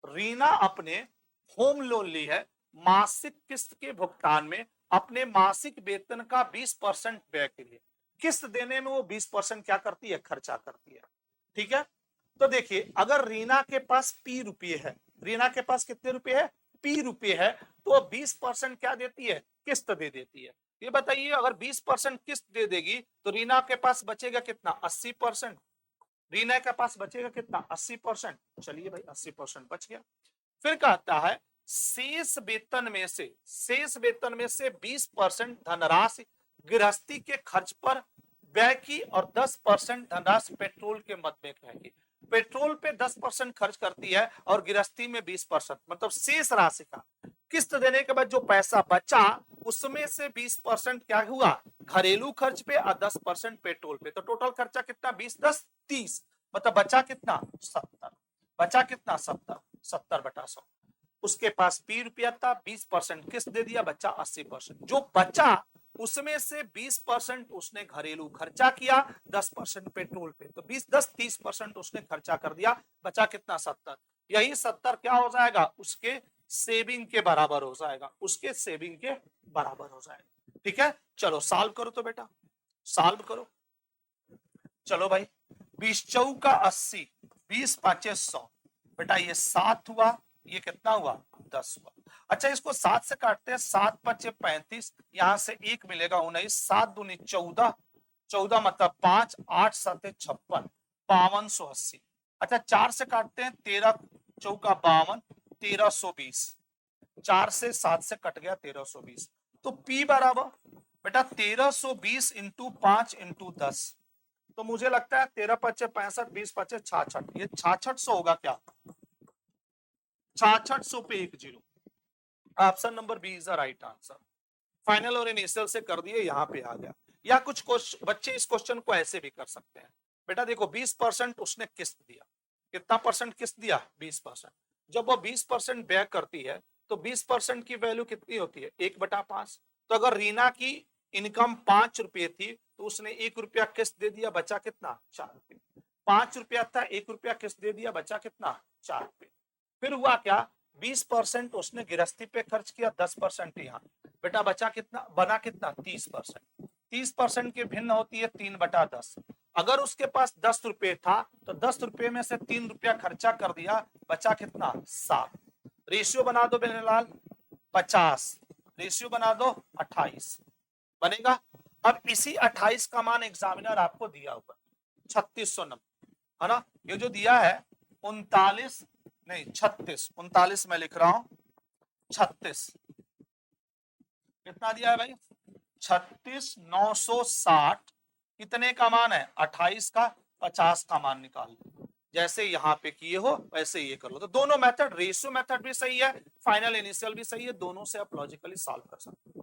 रीना अपने होम लोन ली है, मासिक किस्त के भुगतान में अपने मासिक वेतन का 20% व्यय के लिए, किस्त देने में वो 20% क्या करती है, खर्चा करती है। ठीक है, तो देखिए अगर रीना के पास पी रुपये है, रीना के पास कितने रुपए है, पी रुपये है, तो 20% क्या देती है, किस्त दे देती है। ये बताइए अगर 20% किस्त दे देगी तो रीना के पास बचेगा कितना, 80%। रीना के पास बचेगा कितना, 80%। चलिए भाई 80% बच गया। फिर कहता है शेष वेतन में से, शेष वेतन में से 20% धनराशि गृहस्थी के खर्च पर व्यय की और 10% धनराशि पेट्रोल के मद में रहेगी। पेट्रोल पे 10% खर्च करती है और गृहस्थी में 20%, मतलब शेष राशि का किस्त देने के बाद जो पैसा बचा उसमें से 20% क्या हुआ, घरेलू खर्च पे और 10% पेट्रोल पे। तो टोटल खर्चा कितना, 20, 10, 30, मतलब बचा कितना, 70। बचा कितना, 70, 70/100। उसके पास पी रुपया था, 20% किस्त दे दिया, बचा 80%। जो बचा उसमें से 20% उसने घरेलू खर्चा किया, 10% पेट्रोल पे, तो 20, 10, 30% उसने खर्चा कर दिया, बचा कितना, 70। यही 70 क्या हो जाएगा, उसके सेविंग के बराबर हो जाएगा, उसके सेविंग के बराबर हो जाएगा। ठीक है, चलो सॉल्व करो तो बेटा, सॉल्व करो। चलो भाई 20 चौका 80, 20 पांचे 100, बेटा ये 7 हुआ, ये कितना हुआ, 10 हुआ। अच्छा इसको 7 से काटते हैं, 7 5 35, यहां से 1 मिलेगा 19, 7 दूनी 14, 14 मतलब 5, 8 7 56, 5280। अच्छा 4 से काटते हैं, 13 चौका 52, 1320, 4 से 7 से कट गया 1320। तो P बराबर बेटा 1320 इंटू 5 इंटू 10, तो मुझे लगता है 13 पच्चे 65, 20 पच्चे 66, ये 6600 होगा क्या? 6600 पे 1 zero. Option number B is the right answer. Final और इनिशियल से कर दिए, यहाँ पे आ गया। या कुछ बच्चे इस क्वेश्चन को ऐसे भी कर सकते हैं, बेटा देखो 20% उसने किस्त दिया, कितना परसेंट किस्त दिया? 20%। जब वो 20% व्यय करती है तो 20% की वैल्यू कितनी होती है? 1/5। तो अगर रीना की इनकम 5 रुपए थी तो उसने 1 रुपया किस्त दे दिया, बचा कितना? 4 रुपये। 5 रुपया था, 1 रुपया किस्त दे दिया, बचा कितना? 4 रुपये। फिर हुआ क्या? 20% उसने गृहस्थी पे खर्च किया, 10% यहाँ, बेटा बचा कितना? बना कितना? 30%। 30% की भिन्न होती है 3/10। अगर उसके पास 10 रुपए था तो 10 रुपए में से 3 रुपया खर्चा कर दिया, बचा कितना? 7। रेशियो बना दो बेनीलाल, 50। रेशियो बना दो 28 बनेगा। अब इसी 28 का मान एग्जामिनर आपको दिया हुआ 3690, है ना? ये जो दिया है 39 नहीं 36, 39 मैं लिख रहा हूं, 36 कितना दिया है भाई? 36,960। कितने का मान है? 28 का, 50 का मान निकाल लो। जैसे यहाँ पे किए हो वैसे ये कर लो। तो दोनों मेथड, रेशियो मेथड भी सही है, फाइनल इनिशियल भी सही है, दोनों से आप लॉजिकली सॉल्व कर सकते हो।